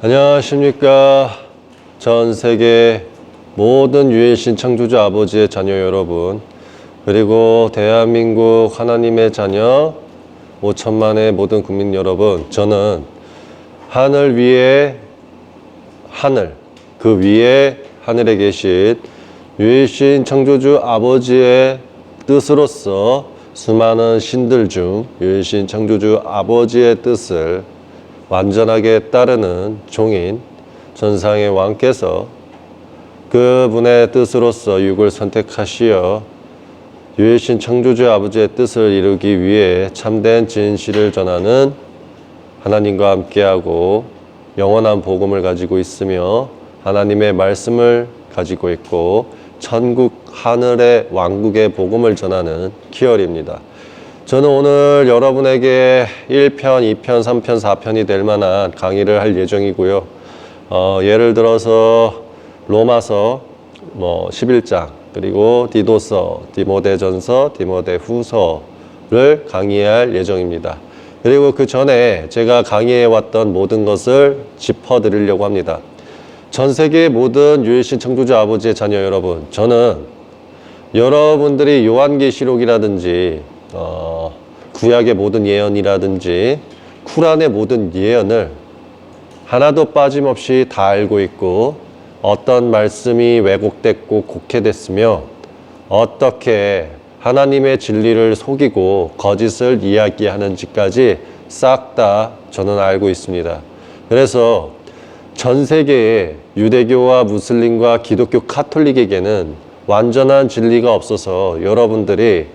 안녕하십니까. 전 세계 모든 유일신 창조주 아버지의 자녀 여러분, 그리고 대한민국 하나님의 자녀 5천만의 모든 국민 여러분, 저는 하늘 위에 하늘, 그 위에 하늘에 계신 유일신 창조주 아버지의 뜻으로서 수많은 신들 중 유일신 창조주 아버지의 뜻을 완전하게 따르는 종인 전상의 왕께서 그분의 뜻으로서 육을 선택하시어 유일신 창조주 아버지의 뜻을 이루기 위해 참된 진실을 전하는 하나님과 함께하고 영원한 복음을 가지고 있으며 하나님의 말씀을 가지고 있고 천국 하늘의 왕국의 복음을 전하는 키얼입니다. 저는 오늘 여러분에게 1편, 2편, 3편, 4편이 될 만한 강의를 할 예정이고요. 예를 들어서 로마서 11장, 그리고 디도서, 디모데전서, 디모데후서를 강의할 예정입니다. 그리고 그 전에 제가 강의해 왔던 모든 것을 짚어드리려고 합니다. 전 세계의 모든 유일신 창조주 아버지의 자녀 여러분, 저는 여러분들이 요한계시록이라든지 구약의 모든 예언이라든지 쿠란의 모든 예언을 하나도 빠짐없이 다 알고 있고 어떤 말씀이 왜곡됐고 곡해됐으며 어떻게 하나님의 진리를 속이고 거짓을 이야기하는지까지 싹 다 저는 알고 있습니다. 그래서 전 세계의 유대교와 무슬림과 기독교 카톨릭에게는 완전한 진리가 없어서 여러분들이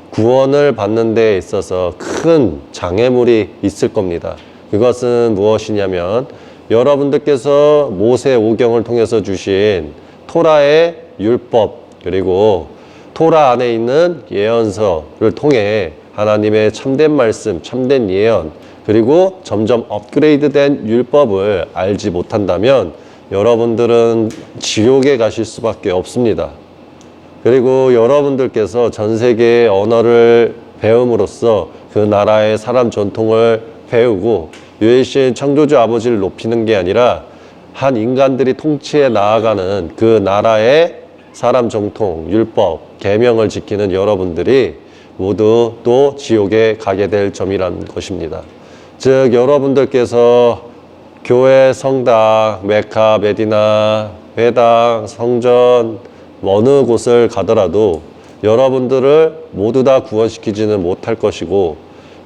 구원을 받는 데 있어서 큰 장애물이 있을 겁니다. 그것은 무엇이냐면 여러분들께서 모세 오경을 통해서 주신 토라의 율법, 그리고 토라 안에 있는 예언서를 통해 하나님의 참된 말씀, 참된 예언, 그리고 점점 업그레이드된 율법을 알지 못한다면 여러분들은 지옥에 가실 수밖에 없습니다. 그리고 여러분들께서 전 세계의 언어를 배움으로써 그 나라의 사람 전통을 배우고 유일신 창조주 아버지를 높이는 게 아니라 한 인간들이 통치해 나아가는 그 나라의 사람 전통, 율법, 계명을 지키는 여러분들이 모두 또 지옥에 가게 될 점이라는 것입니다. 즉 여러분들께서 교회, 성당, 메카, 메디나, 회당, 성전 어느 곳을 가더라도 여러분들을 모두 다 구원시키지는 못할 것이고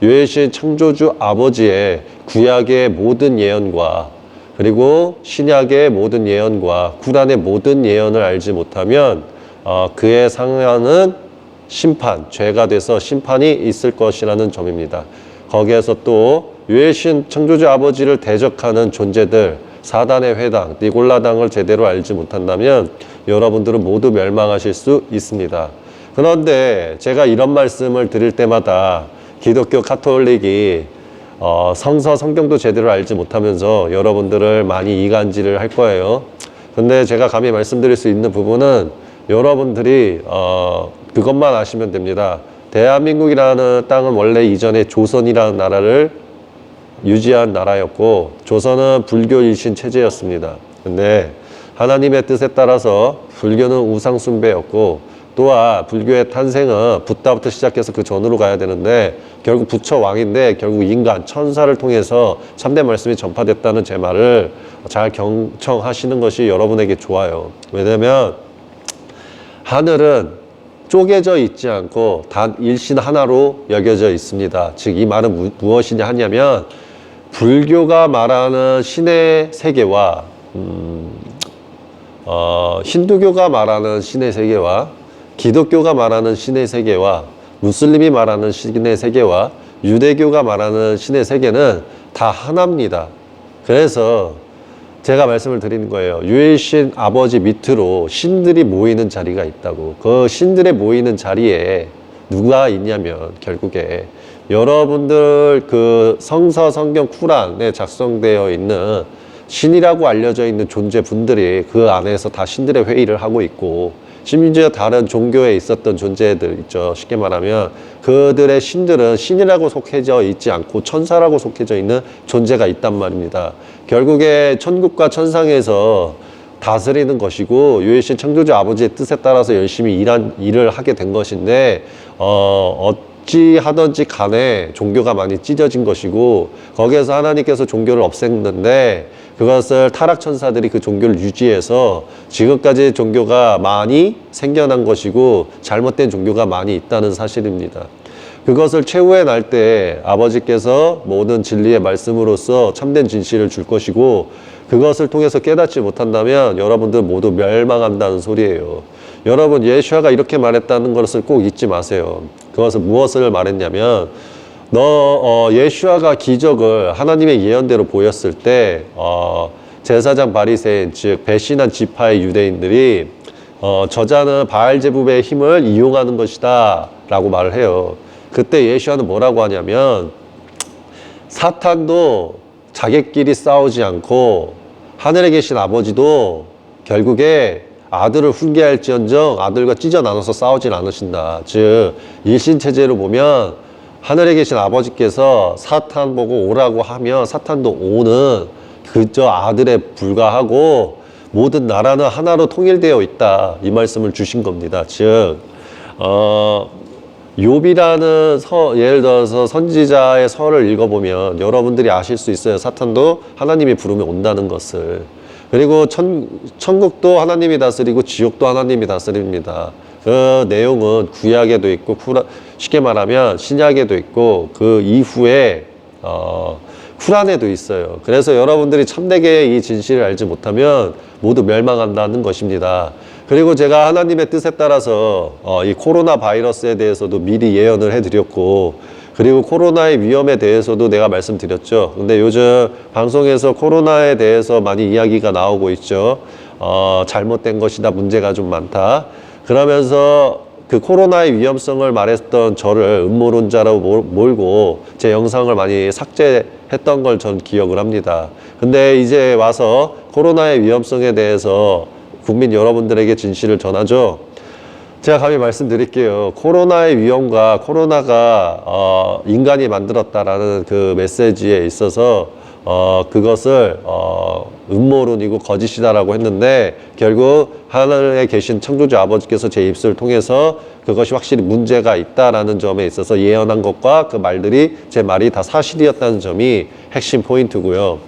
유일신 창조주 아버지의 구약의 모든 예언과 그리고 신약의 모든 예언과 구란의 모든 예언을 알지 못하면 그에 상하는 심판, 죄가 돼서 심판이 있을 것이라는 점입니다. 거기에서 또 유일신 창조주 아버지를 대적하는 존재들, 사단의 회당, 니골라당을 제대로 알지 못한다면 여러분들은 모두 멸망하실 수 있습니다. 그런데 제가 이런 말씀을 드릴 때마다 기독교 카톨릭이 성서, 성경도 제대로 알지 못하면서 여러분들을 많이 이간질을 할 거예요. 근데 제가 감히 말씀드릴 수 있는 부분은 여러분들이 그것만 아시면 됩니다. 대한민국이라는 땅은 원래 이전에 조선이라는 나라를 유지한 나라였고 조선은 불교 일신 체제였습니다. 근데 하나님의 뜻에 따라서 불교는 우상 숭배였고 또한 불교의 탄생은 붓다부터 시작해서 그 전으로 가야 되는데 결국 부처 왕인데 결국 인간, 천사를 통해서 참된 말씀이 전파됐다는 제 말을 잘 경청하시는 것이 여러분에게 좋아요. 왜냐면 하늘은 쪼개져 있지 않고 단 일신 하나로 여겨져 있습니다. 즉 이 말은 무엇이냐 하냐면 불교가 말하는 신의 세계와 힌두교가 말하는 신의 세계와 기독교가 말하는 신의 세계와 무슬림이 말하는 신의 세계와 유대교가 말하는 신의 세계는 다 하나입니다. 그래서 제가 말씀을 드리는 거예요. 유일신 아버지 밑으로 신들이 모이는 자리가 있다고. 그 신들의 모이는 자리에 누가 있냐면 결국에 여러분들 그 성서, 성경, 쿠란에 작성되어 있는 신이라고 알려져 있는 존재분들이 그 안에서 다 신들의 회의를 하고 있고 심지어 다른 종교에 있었던 존재들 있죠. 쉽게 말하면 그들의 신들은 신이라고 속해져 있지 않고 천사라고 속해져 있는 존재가 있단 말입니다. 결국에 천국과 천상에서 다스리는 것이고 유일신 창조주 아버지의 뜻에 따라서 열심히 일을 하게 된 것인데 어찌하든지 간에 종교가 많이 찢어진 것이고 거기에서 하나님께서 종교를 없앴는데 그것을 타락천사들이 그 종교를 유지해서 지금까지 종교가 많이 생겨난 것이고 잘못된 종교가 많이 있다는 사실입니다. 그것을 최후에 날 때 아버지께서 모든 진리의 말씀으로써 참된 진실을 줄 것이고 그것을 통해서 깨닫지 못한다면 여러분들 모두 멸망한다는 소리예요. 여러분 예수아가 이렇게 말했다는 것을 꼭 잊지 마세요. 그것은 무엇을 말했냐면 예수아가 기적을 하나님의 예언대로 보였을 때 제사장 바리새인 즉 배신한 지파의 유대인들이 저자는 바알제부의 힘을 이용하는 것이다 라고 말을 해요. 그때 예수아는 뭐라고 하냐면 사탄도 자기끼리 싸우지 않고 하늘에 계신 아버지도 결국에 아들을 훈계할지언정 아들과 찢어 나눠서 싸우진 않으신다. 즉 일신체제로 보면 하늘에 계신 아버지께서 사탄 보고 오라고 하면 사탄도 오는 그저 아들에 불과하고 모든 나라는 하나로 통일되어 있다. 이 말씀을 주신 겁니다. 즉 욥이라는 예를 들어서 선지자의 서를 읽어보면 여러분들이 아실 수 있어요. 사탄도 하나님이 부르면 온다는 것을. 그리고 천국도 하나님이 다스리고 지옥도 하나님이 다스립니다. 그 내용은 구약에도 있고 쉽게 말하면 신약에도 있고 그 이후에 쿠란에도 있어요. 그래서 여러분들이 참되게 이 진실을 알지 못하면 모두 멸망한다는 것입니다. 그리고 제가 하나님의 뜻에 따라서 이 코로나 바이러스에 대해서도 미리 예언을 해드렸고 그리고 코로나의 위험에 대해서도 내가 말씀드렸죠. 근데 요즘 방송에서 코로나에 대해서 많이 이야기가 나오고 있죠. 잘못된 것이다, 문제가 좀 많다. 그러면서 그 코로나의 위험성을 말했던 저를 음모론자라고 몰고 제 영상을 많이 삭제했던 걸 전 기억을 합니다. 근데 이제 와서 코로나의 위험성에 대해서 국민 여러분들에게 진실을 전하죠. 제가 감히 말씀드릴게요. 코로나의 위험과 코로나가 인간이 만들었다라는 그 메시지에 있어서 그것을 음모론이고 거짓이다라고 했는데 결국 하늘에 계신 창조주 아버지께서 제 입술을 통해서 그것이 확실히 문제가 있다라는 점에 있어서 예언한 것과 그 말들이 제 말이 다 사실이었다는 점이 핵심 포인트고요.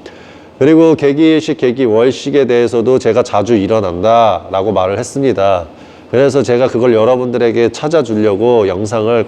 그리고 개기일식, 개기월식에 대해서도 제가 자주 일어난다 라고 말을 했습니다. 그래서 제가 그걸 여러분들에게 찾아주려고 영상을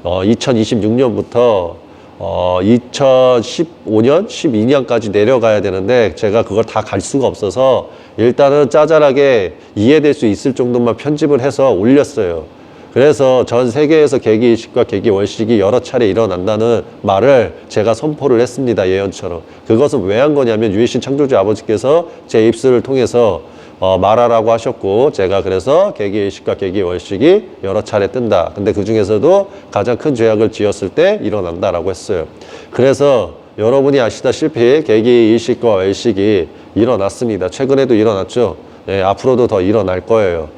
2026년부터 2015년, 12년까지 내려가야 되는데 제가 그걸 다 갈 수가 없어서 일단은 짜잘하게 이해될 수 있을 정도만 편집을 해서 올렸어요. 그래서 전 세계에서 개기일식과 개기월식이 여러 차례 일어난다는 말을 제가 선포를 했습니다. 예언처럼. 그것은 왜 한 거냐면 유일신 창조주 아버지께서 제 입술을 통해서 말하라고 하셨고 제가 그래서 개기일식과 개기월식이 여러 차례 뜬다. 근데 그 중에서도 가장 큰 죄악을 지었을 때 일어난다라고 했어요. 그래서 여러분이 아시다시피 개기일식과 월식이 일어났습니다. 최근에도 일어났죠. 네, 앞으로도 더 일어날 거예요.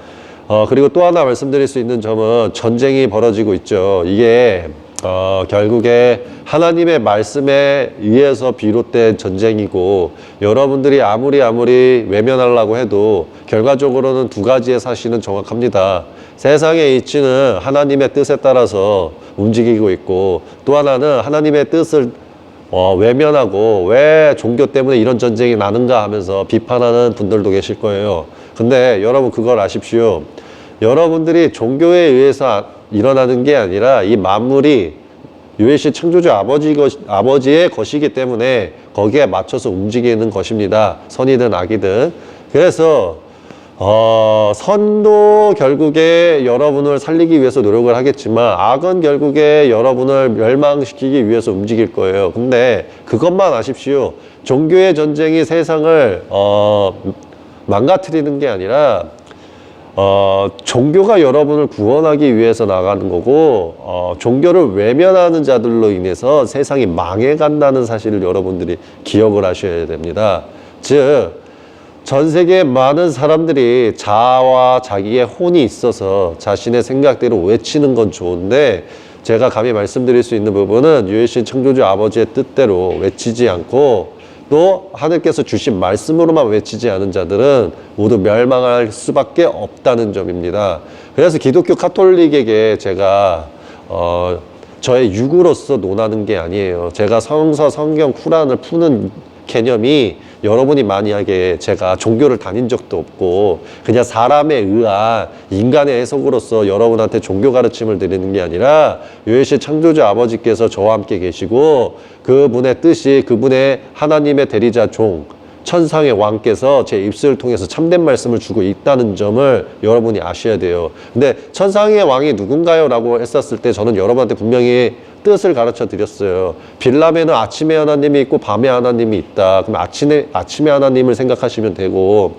그리고 또 하나 말씀드릴 수 있는 점은 전쟁이 벌어지고 있죠. 이게 결국에 하나님의 말씀에 의해서 비롯된 전쟁이고 여러분들이 아무리 외면하려고 해도 결과적으로는 두 가지의 사실은 정확합니다. 세상의 이치는 하나님의 뜻에 따라서 움직이고 있고 또 하나는 하나님의 뜻을 외면하고 왜 종교 때문에 이런 전쟁이 나는가 하면서 비판하는 분들도 계실 거예요. 근데 여러분 그걸 아십시오. 여러분들이 종교에 의해서 일어나는 게 아니라 이 만물이 유일신 창조주 아버지의 것이기 때문에 거기에 맞춰서 움직이는 것입니다. 선이든 악이든. 그래서 선도 결국에 여러분을 살리기 위해서 노력을 하겠지만 악은 결국에 여러분을 멸망시키기 위해서 움직일 거예요. 근데 그것만 아십시오. 종교의 전쟁이 세상을 망가뜨리는 게 아니라 종교가 여러분을 구원하기 위해서 나가는 거고 종교를 외면하는 자들로 인해서 세상이 망해간다는 사실을 여러분들이 기억을 하셔야 됩니다. 즉 전 세계 많은 사람들이 자아와 자기의 혼이 있어서 자신의 생각대로 외치는 건 좋은데, 제가 감히 말씀드릴 수 있는 부분은 유일신 창조주 아버지의 뜻대로 외치지 않고 또 하늘께서 주신 말씀으로만 외치지 않은 자들은 모두 멸망할 수밖에 없다는 점입니다. 그래서 기독교 카톨릭에게 제가 저의 육으로서 논하는 게 아니에요. 제가 성서, 성경, 쿠란을 푸는 개념이 여러분이 만약에 제가 종교를 다닌 적도 없고 그냥 사람에 의한 인간의 해석으로서 여러분한테 종교 가르침을 드리는 게 아니라 유일신 창조주 아버지께서 저와 함께 계시고 그분의 뜻이 그분의 하나님의 대리자 종 천상의 왕께서 제 입술을 통해서 참된 말씀을 주고 있다는 점을 여러분이 아셔야 돼요. 근데 천상의 왕이 누군가요? 라고 했었을 때 저는 여러분한테 분명히 뜻을 가르쳐 드렸어요. 빌람에는 아침에 하나님이 있고 밤에 하나님이 있다. 그럼 아침에 하나님을 생각하시면 되고,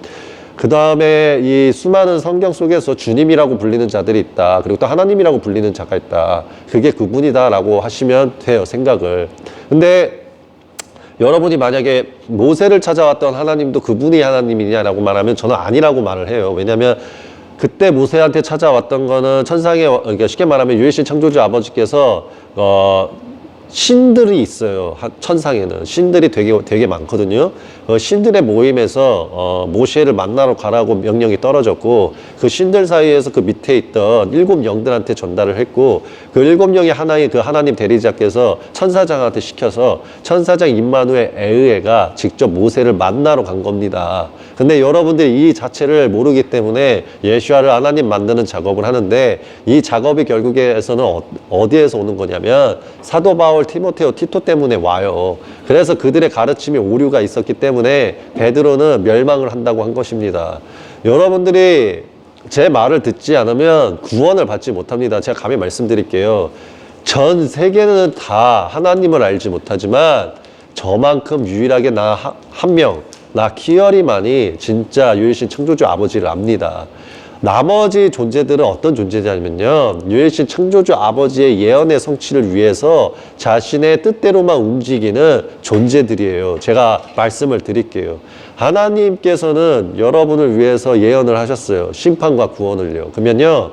그 다음에 이 수많은 성경 속에서 주님이라고 불리는 자들이 있다. 그리고 또 하나님이라고 불리는 자가 있다. 그게 그분이다 라고 하시면 돼요, 생각을. 근데 여러분이 만약에 모세를 찾아왔던 하나님도 그분이 하나님이냐라고 말하면 저는 아니라고 말을 해요. 왜냐하면 그때 모세한테 찾아왔던 거는 천상의, 그러니까 쉽게 말하면 유일신 창조주 아버지께서 신들이 있어요. 천상에는 신들이 되게 많거든요. 신들의 모임에서 모세를 만나러 가라고 명령이 떨어졌고, 그 신들 사이에서 그 밑에 있던 7 영들한테 전달을 했고, 그 7 영의 하나의 그 하나님 대리자께서 천사장한테 시켜서 천사장 임마누엘 에흐에가 직접 모세를 만나러 간 겁니다. 근데 여러분들이 이 자체를 모르기 때문에 예수아를 하나님 만드는 작업을 하는데, 이 작업이 결국에서는 어디에서 오는 거냐면 사도 바울, 티모테오, 티토 때문에 와요. 그래서 그들의 가르침이 오류가 있었기 때문에 베드로는 멸망을 한다고 한 것입니다. 여러분들이 제 말을 듣지 않으면 구원을 받지 못합니다. 제가 감히 말씀드릴게요. 전 세계는 다 하나님을 알지 못하지만 저만큼 유일하게 나 한 명, 나 키어리만이 진짜 유일신 창조주 아버지를 압니다. 나머지 존재들은 어떤 존재냐면요, 유일신 창조주 아버지의 예언의 성취를 위해서 자신의 뜻대로만 움직이는 존재들이에요. 제가 말씀을 드릴게요. 하나님께서는 여러분을 위해서 예언을 하셨어요. 심판과 구원을요. 그러면요,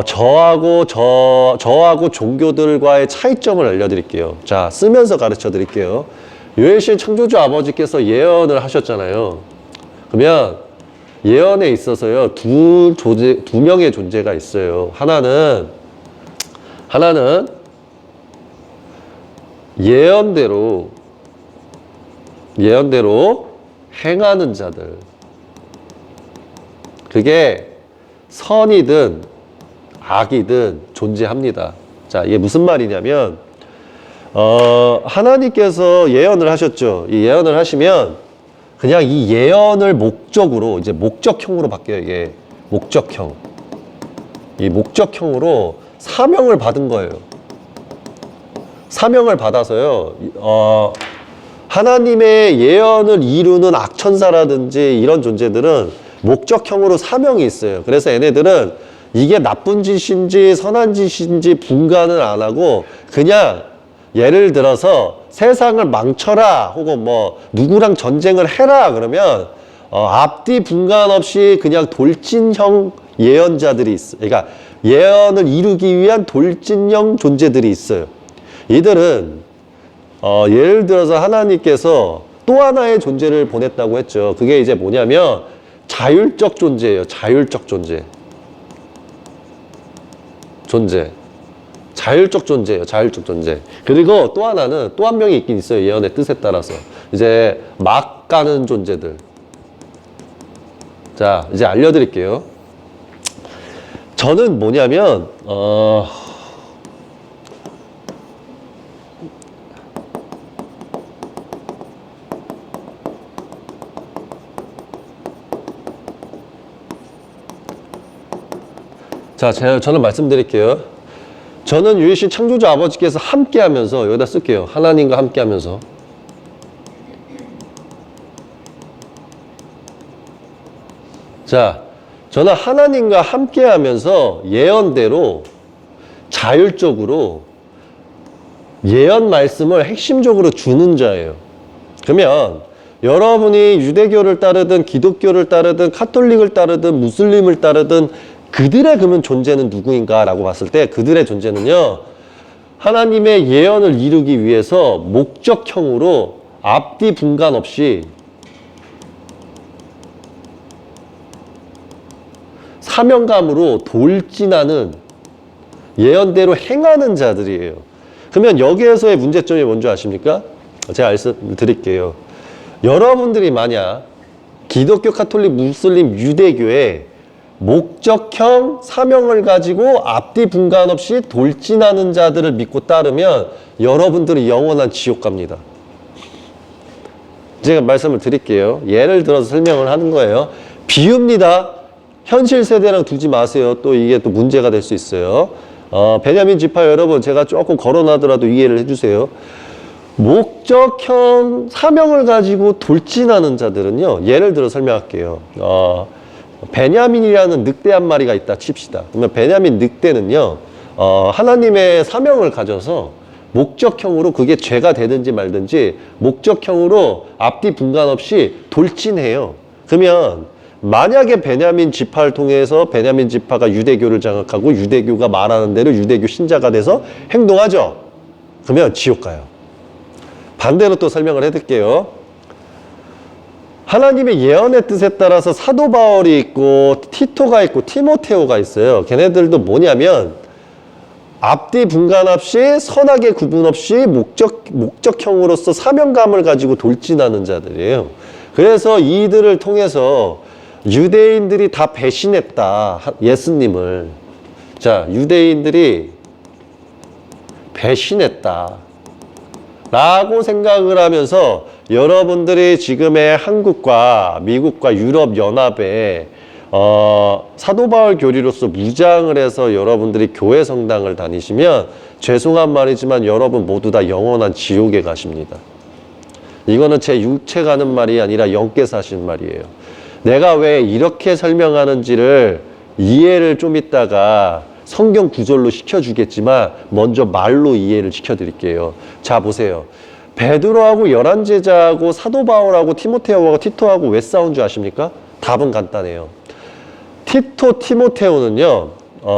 저하고 종교들과의 차이점을 알려드릴게요. 자, 쓰면서 가르쳐 드릴게요. 유일신 창조주 아버지께서 예언을 하셨잖아요. 그러면 예언에 있어서요, 두 명의 존재가 있어요. 하나는 예언대로 행하는 자들. 그게 선이든 악이든 존재합니다. 자, 이게 무슨 말이냐면, 하나님께서 예언을 하셨죠. 이 예언을 하시면 그냥 이 예언을 목적으로, 이제 목적형으로 바뀌어요, 이게. 목적형. 이 목적형으로 사명을 받은 거예요. 사명을 받아서요, 하나님의 예언을 이루는 악천사라든지 이런 존재들은 목적형으로 사명이 있어요. 그래서 얘네들은 이게 나쁜 짓인지 선한 짓인지 분간을 안 하고 그냥 예를 들어서 세상을 망쳐라 혹은 뭐 누구랑 전쟁을 해라 그러면 앞뒤 분간 없이 그냥 돌진형 예언자들이 있어요. 그러니까 예언을 이루기 위한 돌진형 존재들이 있어요. 이들은 예를 들어서 하나님께서 또 하나의 존재를 보냈다고 했죠. 그게 이제 뭐냐면 자율적 존재예요. 자율적 존재. 자율적 존재예요. 자율적 존재. 그리고 또 하나는 또 한 명이 있긴 있어요. 예언의 뜻에 따라서. 이제 막 가는 존재들. 자, 이제 알려드릴게요. 저는 뭐냐면 자, 저는 말씀드릴게요. 저는 유일신 창조주 아버지께서 함께 하면서, 여기다 쓸게요. 하나님과 함께 하면서. 자, 저는 하나님과 함께 하면서 예언대로 자율적으로 예언 말씀을 핵심적으로 주는 자예요. 그러면 여러분이 유대교를 따르든 기독교를 따르든 카톨릭을 따르든 무슬림을 따르든 그들의 그러면 존재는 누구인가 라고 봤을 때 그들의 존재는요, 하나님의 예언을 이루기 위해서 목적형으로 앞뒤 분간 없이 사명감으로 돌진하는, 예언대로 행하는 자들이에요. 그러면 여기에서의 문제점이 뭔지 아십니까? 제가 말씀드릴게요. 여러분들이 만약 기독교, 카톨릭, 무슬림, 유대교의 목적형 사명을 가지고 앞뒤 분간 없이 돌진하는 자들을 믿고 따르면 여러분들이 영원한 지옥 갑니다. 제가 말씀을 드릴게요. 예를 들어서 설명을 하는 거예요. 비유입니다. 현실 세대랑 두지 마세요. 또 이게 또 문제가 될 수 있어요. 베냐민 지파 여러분, 제가 조금 거론하더라도 이해를 해주세요. 목적형 사명을 가지고 돌진하는 자들은요, 예를 들어 설명할게요. 베냐민이라는 늑대 한 마리가 있다 칩시다. 그러면 베냐민 늑대는요, 하나님의 사명을 가져서 목적형으로, 그게 죄가 되든지 말든지 목적형으로 앞뒤 분간 없이 돌진해요. 그러면 만약에 베냐민 지파를 통해서 베냐민 지파가 유대교를 장악하고 유대교가 말하는 대로 유대교 신자가 돼서 행동하죠. 그러면 지옥 가요. 반대로 또 설명을 해드릴게요. 하나님의 예언의 뜻에 따라서 사도 바울이 있고 티토가 있고 티모테오가 있어요. 걔네들도 뭐냐면 앞뒤 분간 없이 선악의 구분 없이 목적형으로서 사명감을 가지고 돌진하는 자들이에요. 그래서 이들을 통해서 유대인들이 다 배신했다, 예수님을. 자, 유대인들이 배신했다 라고 생각을 하면서 여러분들이 지금의 한국과 미국과 유럽 연합에 사도 바울 교리로서 무장을 해서 여러분들이 교회 성당을 다니시면 죄송한 말이지만 여러분 모두 다 영원한 지옥에 가십니다. 이거는 제 육체가 하는 말이 아니라 영께서 하신 말이에요. 내가 왜 이렇게 설명하는지를 이해를 좀 이따가 성경 구절로 시켜주겠지만 먼저 말로 이해를 시켜드릴게요. 자, 보세요. 베드로하고 열한 제자하고 사도 바울하고 티모테오하고 티토하고 왜 싸운 줄 아십니까? 답은 간단해요. 티모테오는요,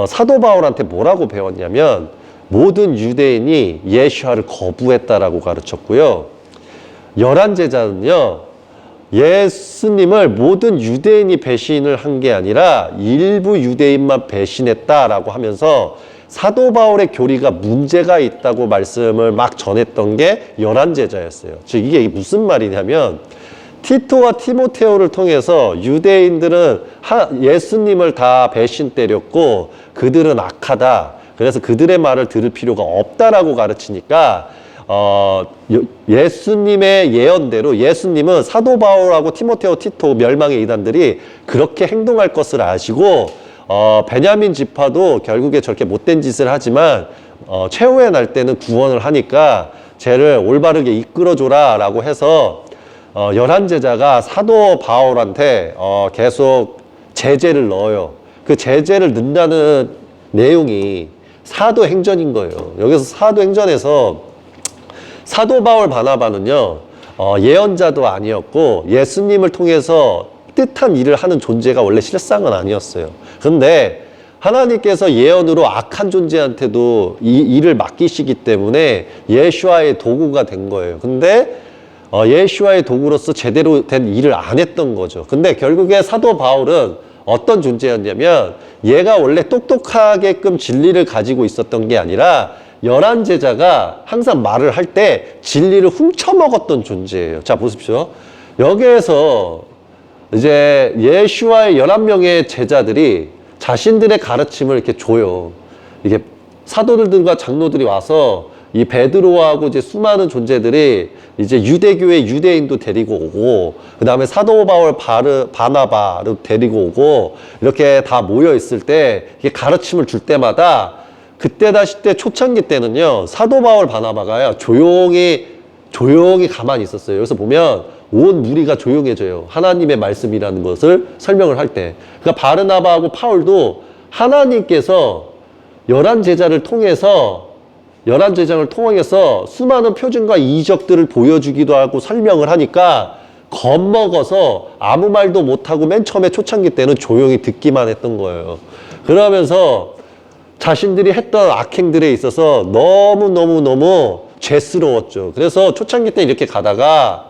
사도 바울한테 뭐라고 배웠냐면 모든 유대인이 예수와를 거부했다라고 가르쳤고요. 열한 제자는요, 예수님을 모든 유대인이 배신을 한 게 아니라 일부 유대인만 배신했다라고 하면서 사도 바울의 교리가 문제가 있다고 말씀을 막 전했던 게 열한 제자였어요. 즉 이게 무슨 말이냐면 티토와 티모테오를 통해서 유대인들은 예수님을 다 배신 때렸고 그들은 악하다. 그래서 그들의 말을 들을 필요가 없다라고 가르치니까 예수님의 예언대로 예수님은 사도 바울하고 티모테오, 티토 멸망의 이단들이 그렇게 행동할 것을 아시고 베냐민 지파도 결국에 저렇게 못된 짓을 하지만 최후의 날 때는 구원을 하니까 쟤를 올바르게 이끌어줘라 라고 해서 열한 제자가 사도 바울한테 계속 제재를 넣어요. 그 제재를 넣는다는 내용이 사도행전인 거예요. 여기서 사도행전에서 사도 바울 바나바는요, 예언자도 아니었고 예수님을 통해서 뜻한 일을 하는 존재가 원래 실상은 아니었어요. 그런데 하나님께서 예언으로 악한 존재한테도 이 일을 맡기시기 때문에 예수와의 도구가 된 거예요. 근데 예수와의 도구로서 제대로 된 일을 안 했던 거죠. 근데 결국에 사도 바울은 어떤 존재였냐면 얘가 원래 똑똑하게끔 진리를 가지고 있었던 게 아니라 열한 제자가 항상 말을 할 때 진리를 훔쳐먹었던 존재예요. 자, 보십시오. 여기에서 이제 예수와의 11명의 제자들이 자신들의 가르침을 이렇게 줘요. 이게 사도들과 장로들이 와서 이 베드로하고 이제 수많은 존재들이 이제 유대교의 유대인도 데리고 오고, 그 다음에 사도 바울 바나바를 데리고 오고, 이렇게 다 모여 있을 때 이게 가르침을 줄 때마다 그때 다시 때 초창기 때는요, 사도 바울 바나바가요, 조용히 가만히 있었어요. 여기서 보면 온 무리가 조용해져요. 하나님의 말씀이라는 것을 설명을 할 때. 그러니까 바르나바하고 파울도 하나님께서 열한 제자를 통해서 수많은 표징과 이적들을 보여주기도 하고 설명을 하니까 겁먹어서 아무 말도 못하고 맨 처음에 초창기 때는 조용히 듣기만 했던 거예요. 그러면서 자신들이 했던 악행들에 있어서 너무너무너무 죄스러웠죠. 그래서 초창기 때 이렇게 가다가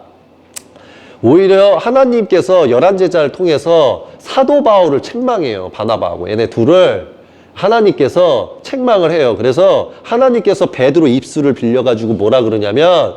오히려 하나님께서 열한 제자를 통해서 사도 바울을 책망해요. 바나바하고 얘네 둘을 하나님께서 책망을 해요. 그래서 하나님께서 베드로 입술을 빌려가지고 뭐라 그러냐면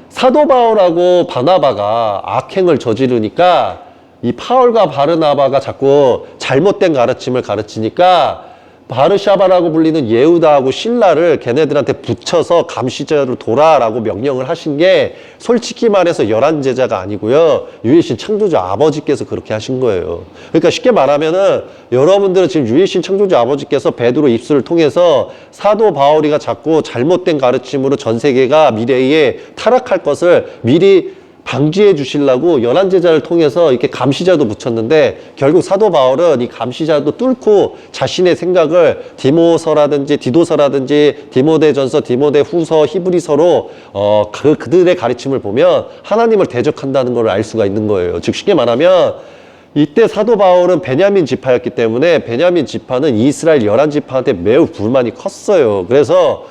사도 바울하고 바나바가 악행을 저지르니까 이 파울과 바르나바가 자꾸 잘못된 가르침을 가르치니까 바르샤바라고 불리는 예후다하고 실라를 걔네들한테 붙여서 감시자로 둬라라고 명령을 하신 게 솔직히 말해서 열한 제자가 아니고요. 유일신 창조주 아버지께서 그렇게 하신 거예요. 그러니까 쉽게 말하면은 여러분들은 지금 유일신 창조주 아버지께서 베드로 입술을 통해서 사도 바울이가 자꾸 잘못된 가르침으로 전 세계가 미래에 타락할 것을 미리 방지해 주시려고 열한 제자를 통해서 이렇게 감시자도 붙였는데 결국 사도 바울은 이 감시자도 뚫고 자신의 생각을 디도서라든지 디모데전서, 디모데후서, 히브리서로 그들의 가르침을 보면 하나님을 대적한다는 걸 알 수가 있는 거예요. 즉 쉽게 말하면 이때 사도 바울은 베냐민 지파였기 때문에 베냐민 지파는 이스라엘 열한 지파한테 매우 불만이 컸어요. 그래서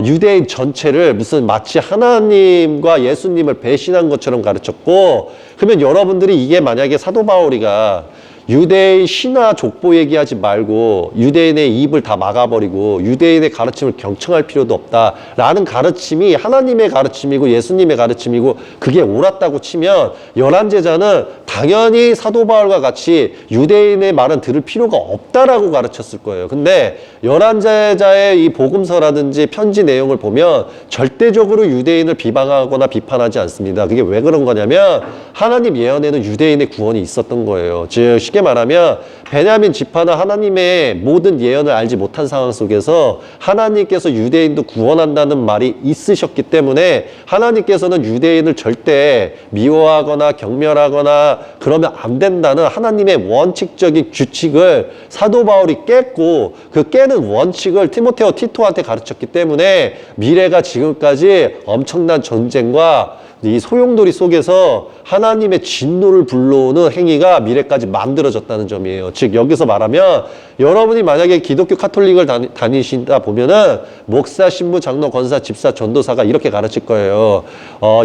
유대인 전체를 무슨 마치 하나님과 예수님을 배신한 것처럼 가르쳤고, 그러면 여러분들이 이게 만약에 사도 바울이가 유대인 신화 족보 얘기하지 말고 유대인의 입을 다 막아버리고 유대인의 가르침을 경청할 필요도 없다라는 가르침이 하나님의 가르침이고 예수님의 가르침이고 그게 옳았다고 치면 열한 제자는 당연히 사도 바울과 같이 유대인의 말은 들을 필요가 없다라고 가르쳤을 거예요. 근데 열한 제자의 이 복음서라든지 편지 내용을 보면 절대적으로 유대인을 비방하거나 비판하지 않습니다. 그게 왜 그런 거냐면 하나님 예언에는 유대인의 구원이 있었던 거예요. 즉 쉽게 말하면 베냐민 지파는 하나님의 모든 예언을 알지 못한 상황 속에서 하나님께서 유대인도 구원한다는 말이 있으셨기 때문에 하나님께서는 유대인을 절대 미워하거나 경멸하거나 그러면 안 된다는 하나님의 원칙적인 규칙을 사도 바울이 깼고 그 깨는 원칙을 티모테오, 티토한테 가르쳤기 때문에 미래가 지금까지 엄청난 전쟁과 이 소용돌이 속에서 하나님의 진노를 불러오는 행위가 미래까지 만들어졌다는 점이에요. 즉 여기서 말하면 여러분이 만약에 기독교 카톨릭을 다니신다 보면은 목사, 신부, 장로, 권사, 집사, 전도사가 이렇게 가르칠 거예요.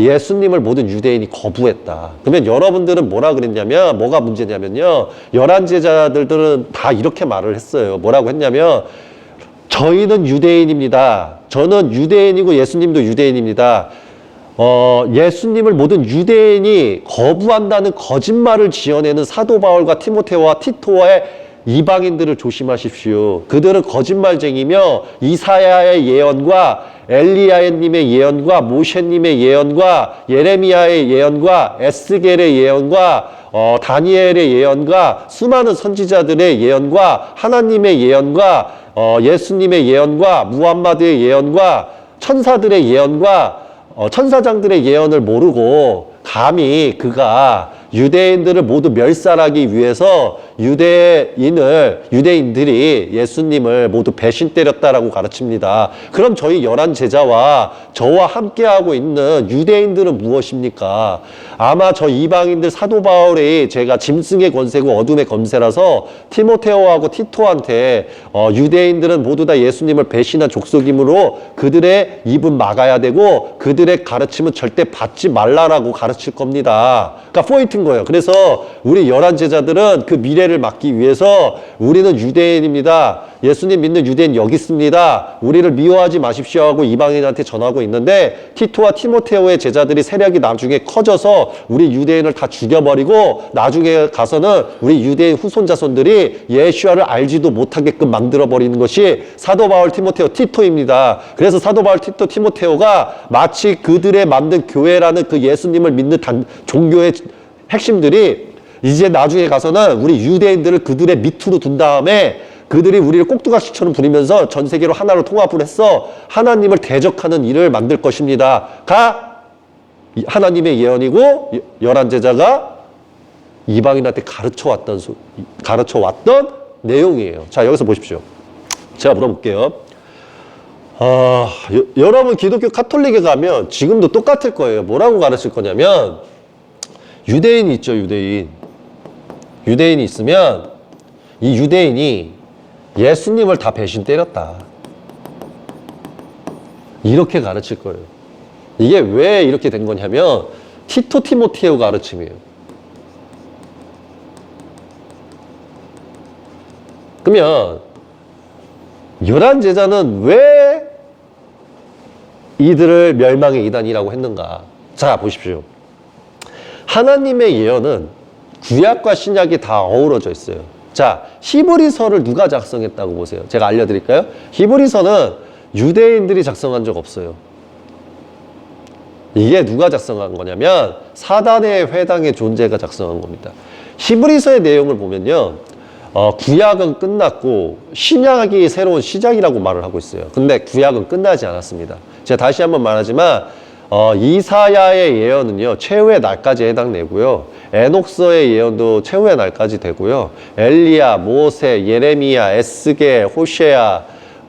예수님을 모든 유대인이 거부했다. 그러면 여러분들은 뭐라 그랬냐면 뭐가 문제냐면요. 열한 제자들은 다 이렇게 말을 했어요. 뭐라고 했냐면 저희는 유대인입니다. 저는 유대인이고 예수님도 유대인입니다. 예수님을 모든 유대인이 거부한다는 거짓말을 지어내는 사도 바울과 티모테오와 티토의 이방인들을 조심하십시오. 그들은 거짓말쟁이며 이사야의 예언과 엘리야님의 예언과 모세님의 예언과 예레미야의 예언과 에스겔의 예언과 다니엘의 예언과 수많은 선지자들의 예언과 하나님의 예언과 예수님의 예언과 무함마드의 예언과 천사들의 예언과 천사장들의 예언을 모르고 감히 그가 유대인들을 모두 멸살하기 위해서 유대인들이 예수님을 모두 배신 때렸다라고 가르칩니다. 그럼 저희 열한 제자와 저와 함께하고 있는 유대인들은 무엇입니까? 아마 저 이방인들 사도 바울이 제가 짐승의 권세고 어둠의 검세라서 티모테오하고 티토한테 유대인들은 모두 다 예수님을 배신한 족속이므로 그들의 입은 막아야 되고 그들의 가르침은 절대 받지 말라라고 가르칠 겁니다. 그러니까 포인트인 거예요. 그래서 우리 열한 제자들은 그 미래를 막기 위해서 우리는 유대인입니다. 예수님 믿는 유대인 여기 있습니다. 우리를 미워하지 마십시오 하고 이방인한테 전하고 있는데 티토와 티모테오의 제자들이 세력이 나중에 커져서 우리 유대인을 다 죽여버리고 나중에 가서는 우리 유대인 후손 자손들이 예수와를 알지도 못하게끔 만들어버리는 것이 사도 바울, 티모테오, 티토입니다. 그래서 사도 바울, 티토, 티모테오가 마치 그들의 만든 교회라는 그 예수님을 믿는 종교의 핵심들이 이제 나중에 가서는 우리 유대인들을 그들의 밑으로 둔 다음에 그들이 우리를 꼭두각시처럼 부리면서 전 세계로 하나로 통합을 해서 하나님을 대적하는 일을 만들 것입니다. 가 하나님의 예언이고 열한 제자가 이방인한테 가르쳐왔던 내용이에요. 자, 여기서 보십시오. 제가 물어볼게요. 여러분 기독교 카톨릭에 가면 지금도 똑같을 거예요. 뭐라고 가르칠 거냐면 유대인이 있죠, 유대인. 유대인이 있으면 이 유대인이 예수님을 다 배신 때렸다. 이렇게 가르칠 거예요. 이게 왜 이렇게 된 거냐면 티토 티모테오 가르침이에요. 그러면 열한 제자는 왜 이들을 멸망의 이단이라고 했는가? 자, 보십시오. 하나님의 예언은 구약과 신약이 다 어우러져 있어요. 자, 히브리서를 누가 작성했다고 보세요? 제가 알려드릴까요? 히브리서는 유대인들이 작성한 적 없어요. 이게 누가 작성한 거냐면 사단의 회당의 존재가 작성한 겁니다. 히브리서의 내용을 보면요, 구약은 끝났고 신약이 새로운 시작이라고 말을 하고 있어요. 근데 구약은 끝나지 않았습니다. 제가 다시 한번 말하지만 이사야의 예언은요 최후의 날까지 해당되고요, 에녹서의 예언도 최후의 날까지 되고요, 엘리야, 모세, 예레미야, 에스겔, 호세아,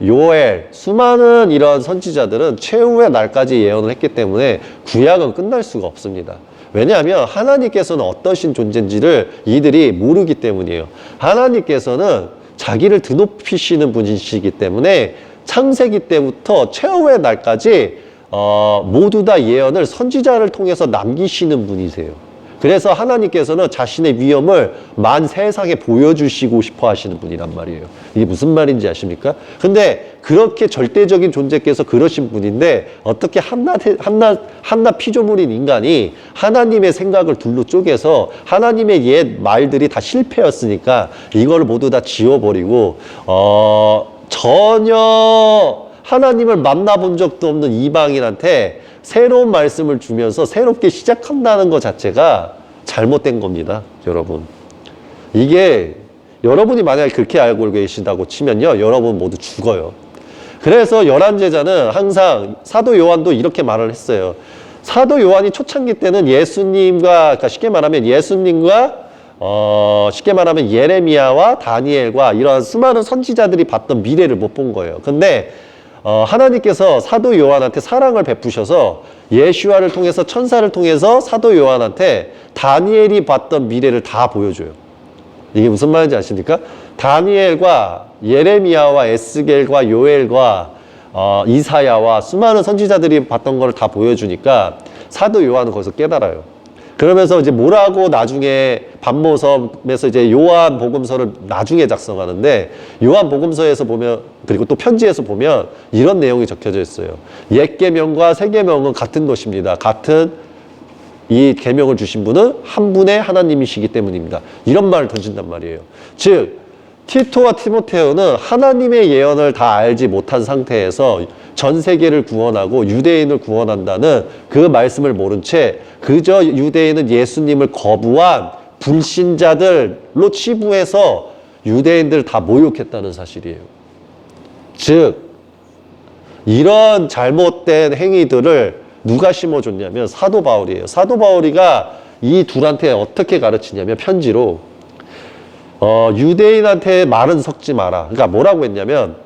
요엘, 수많은 이런 선지자들은 최후의 날까지 예언을 했기 때문에 구약은 끝날 수가 없습니다. 왜냐하면 하나님께서는 어떠신 존재인지를 이들이 모르기 때문이에요. 하나님께서는 자기를 드높이시는 분이시기 때문에 창세기 때부터 최후의 날까지 모두 다 예언을 선지자를 통해서 남기시는 분이세요. 그래서 하나님께서는 자신의 위엄을 만 세상에 보여주시고 싶어 하시는 분이란 말이에요. 이게 무슨 말인지 아십니까? 근데 그렇게 절대적인 존재께서 그러신 분인데 어떻게 한낱 피조물인 인간이 하나님의 생각을 둘로 쪼개서 하나님의 옛 말들이 다 실패였으니까 이걸 모두 다 지워버리고 전혀 하나님을 만나본 적도 없는 이방인한테 새로운 말씀을 주면서 새롭게 시작한다는 것 자체가 잘못된 겁니다, 여러분. 이게 여러분이 만약에 그렇게 알고 계신다고 치면요, 여러분 모두 죽어요. 그래서 열한 제자는 항상 사도 요한도 이렇게 말을 했어요. 사도 요한이 초창기 때는 예수님과, 그러니까 쉽게 말하면 예수님과 쉽게 말하면 예레미야와 다니엘과 이런 수많은 선지자들이 봤던 미래를 못 본 거예요. 근데 하나님께서 사도 요한한테 사랑을 베푸셔서 예슈아를 통해서, 천사를 통해서 사도 요한한테 다니엘이 봤던 미래를 다 보여줘요. 이게 무슨 말인지 아십니까? 다니엘과 예레미야와 에스겔과 요엘과 이사야와 수많은 선지자들이 봤던 걸 다 보여주니까 사도 요한은 거기서 깨달아요. 그러면서 이제 뭐라고 나중에 반모섬에서 이제 요한 복음서를 나중에 작성하는데, 요한 복음서에서 보면, 그리고 또 편지에서 보면 이런 내용이 적혀져 있어요. 옛 계명과 새 계명은 같은 것입니다. 같은 이 계명을 주신 분은 한 분의 하나님이시기 때문입니다. 이런 말을 던진단 말이에요. 즉 티토와 티모테오는 하나님의 예언을 다 알지 못한 상태에서 전 세계를 구원하고 유대인을 구원한다는 그 말씀을 모른 채 그저 유대인은 예수님을 거부한 불신자들로 치부해서 유대인들 다 모욕했다는 사실이에요. 즉 이런 잘못된 행위들을 누가 심어줬냐면 사도 바울이에요. 사도 바울이가 이 둘한테 어떻게 가르치냐면 편지로 유대인한테 말은 섞지 마라. 그러니까 뭐라고 했냐면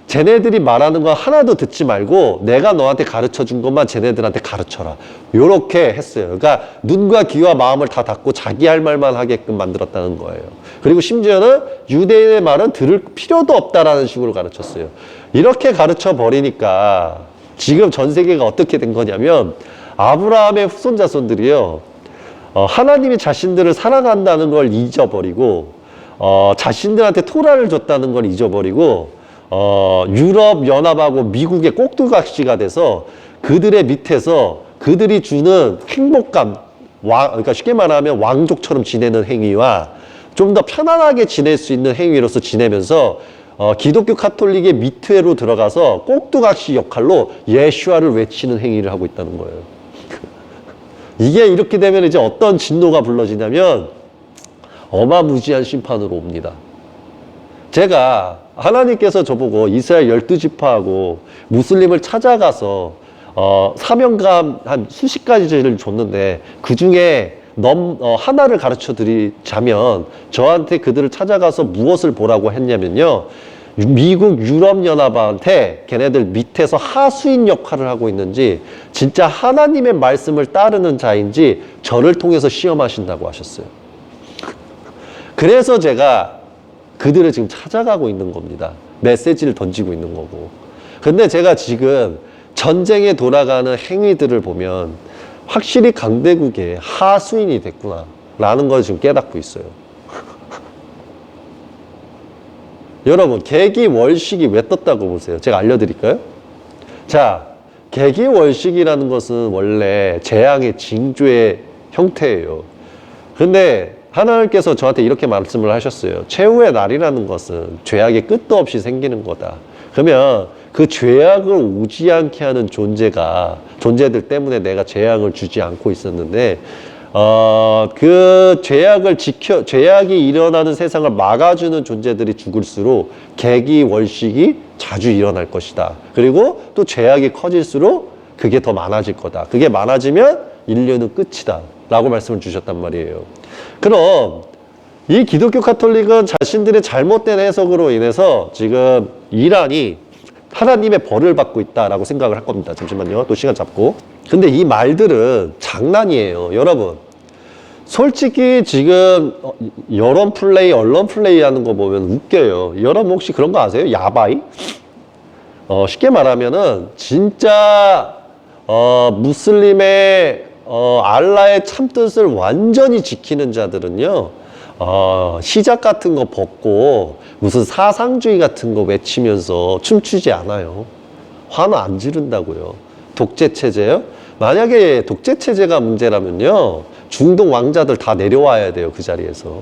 쟤네들이 말하는 거 하나도 듣지 말고 내가 너한테 가르쳐 준 것만 쟤네들한테 가르쳐라. 요렇게 했어요. 그러니까 눈과 귀와 마음을 다 닫고 자기 할 말만 하게끔 만들었다는 거예요. 그리고 심지어는 유대인의 말은 들을 필요도 없다라는 식으로 가르쳤어요. 이렇게 가르쳐 버리니까 지금 전 세계가 어떻게 된 거냐면 아브라함의 후손 자손들이요, 하나님이 자신들을 사랑한다는 걸 잊어버리고 자신들한테 토라를 줬다는 걸 잊어버리고 유럽 연합하고 미국의 꼭두각시가 돼서 그들의 밑에서 그들이 주는 행복감, 그러니까 쉽게 말하면 왕족처럼 지내는 행위와 좀 더 편안하게 지낼 수 있는 행위로서 지내면서 기독교 카톨릭의 밑으로 들어가서 꼭두각시 역할로 예슈아를 외치는 행위를 하고 있다는 거예요. 이게 이렇게 되면 이제 어떤 진노가 불러지냐면 어마무지한 심판으로 옵니다. 제가 하나님께서 저보고 이스라엘 12지파하고 무슬림을 찾아가서 사명감 한 수십 가지를 줬는데 그 중에 하나를 가르쳐 드리자면 저한테 그들을 찾아가서 무엇을 보라고 했냐면요, 미국 유럽연합한테 걔네들 밑에서 하수인 역할을 하고 있는지 진짜 하나님의 말씀을 따르는 자인지 저를 통해서 시험하신다고 하셨어요. 그래서 제가 그들을 지금 찾아가고 있는 겁니다. 메시지를 던지고 있는 거고. 근데 제가 지금 전쟁에 돌아가는 행위들을 보면 확실히 강대국의 하수인이 됐구나 라는 걸 지금 깨닫고 있어요. 여러분, 계기월식이 왜 떴다고 보세요? 제가 알려드릴까요? 자, 계기월식이라는 것은 원래 재앙의 징조의 형태예요. 근데 하나님께서 저한테 이렇게 말씀을 하셨어요. 최후의 날이라는 것은 죄악의 끝도 없이 생기는 거다. 그러면 그 죄악을 오지 않게 하는 존재들 때문에 내가 재앙을 주지 않고 있었는데, 그 죄악이 일어나는 세상을 막아주는 존재들이 죽을수록 계기월식이 자주 일어날 것이다. 그리고 또 죄악이 커질수록 그게 더 많아질 거다. 그게 많아지면 인류는 끝이다. 라고 말씀을 주셨단 말이에요. 그럼 이 기독교 카톨릭은 자신들의 잘못된 해석으로 인해서 지금 이란이 하나님의 벌을 받고 있다라고 생각을 할 겁니다. 잠시만요. 또 시간 잡고. 근데 이 말들은 장난이에요. 여러분, 솔직히 지금 여론 플레이, 언론 플레이 하는 거 보면 웃겨요. 여러분 혹시 그런 거 아세요? 야바이? 쉽게 말하면은 진짜 무슬림의 알라의 참뜻을 완전히 지키는 자들은요, 시작 같은 거 벗고 무슨 사상주의 같은 거 외치면서 춤추지 않아요. 화는 안 지른다고요. 독재체제요? 만약에 독재체제가 문제라면요, 중동 왕자들 다 내려와야 돼요, 그 자리에서.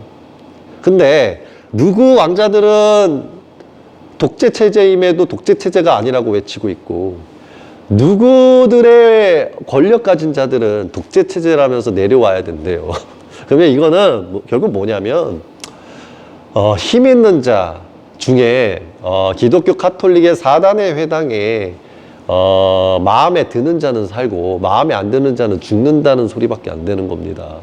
근데 누구 왕자들은 독재체제임에도 독재체제가 아니라고 외치고 있고, 누구들의 권력 가진 자들은 독재체제라면서 내려와야 된대요. 그러면 이거는 결국 뭐냐면, 힘 있는 자 중에 기독교 카톨릭의 사단의 회당에 마음에 드는 자는 살고 마음에 안 드는 자는 죽는다는 소리밖에 안 되는 겁니다.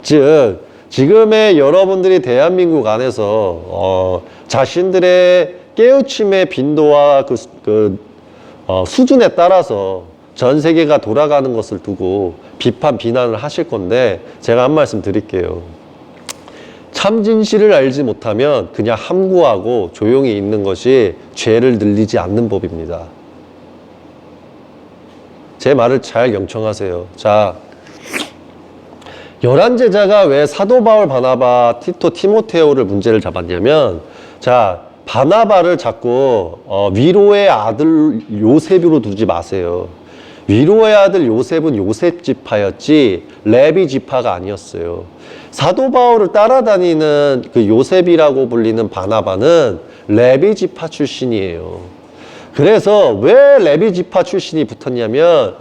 즉 지금의 여러분들이 대한민국 안에서 자신들의 깨우침의 빈도와 수준에 따라서 전 세계가 돌아가는 것을 두고 비난을 하실 건데, 제가 한 말씀 드릴게요. 참 진실을 알지 못하면 그냥 함구하고 조용히 있는 것이 죄를 늘리지 않는 법입니다. 제 말을 잘 경청하세요. 자, 11제자가 왜 사도 바울, 바나바, 티토, 티모테오를 문제를 잡았냐면, 자, 바나바를 자꾸 위로의 아들 요셉으로 두지 마세요. 위로의 아들 요셉은 요셉 지파였지 레비 지파가 아니었어요. 사도 바울을 따라다니는 그 요셉이라고 불리는 바나바는 레비 지파 출신이에요. 그래서 왜 레비 지파 출신이 붙었냐면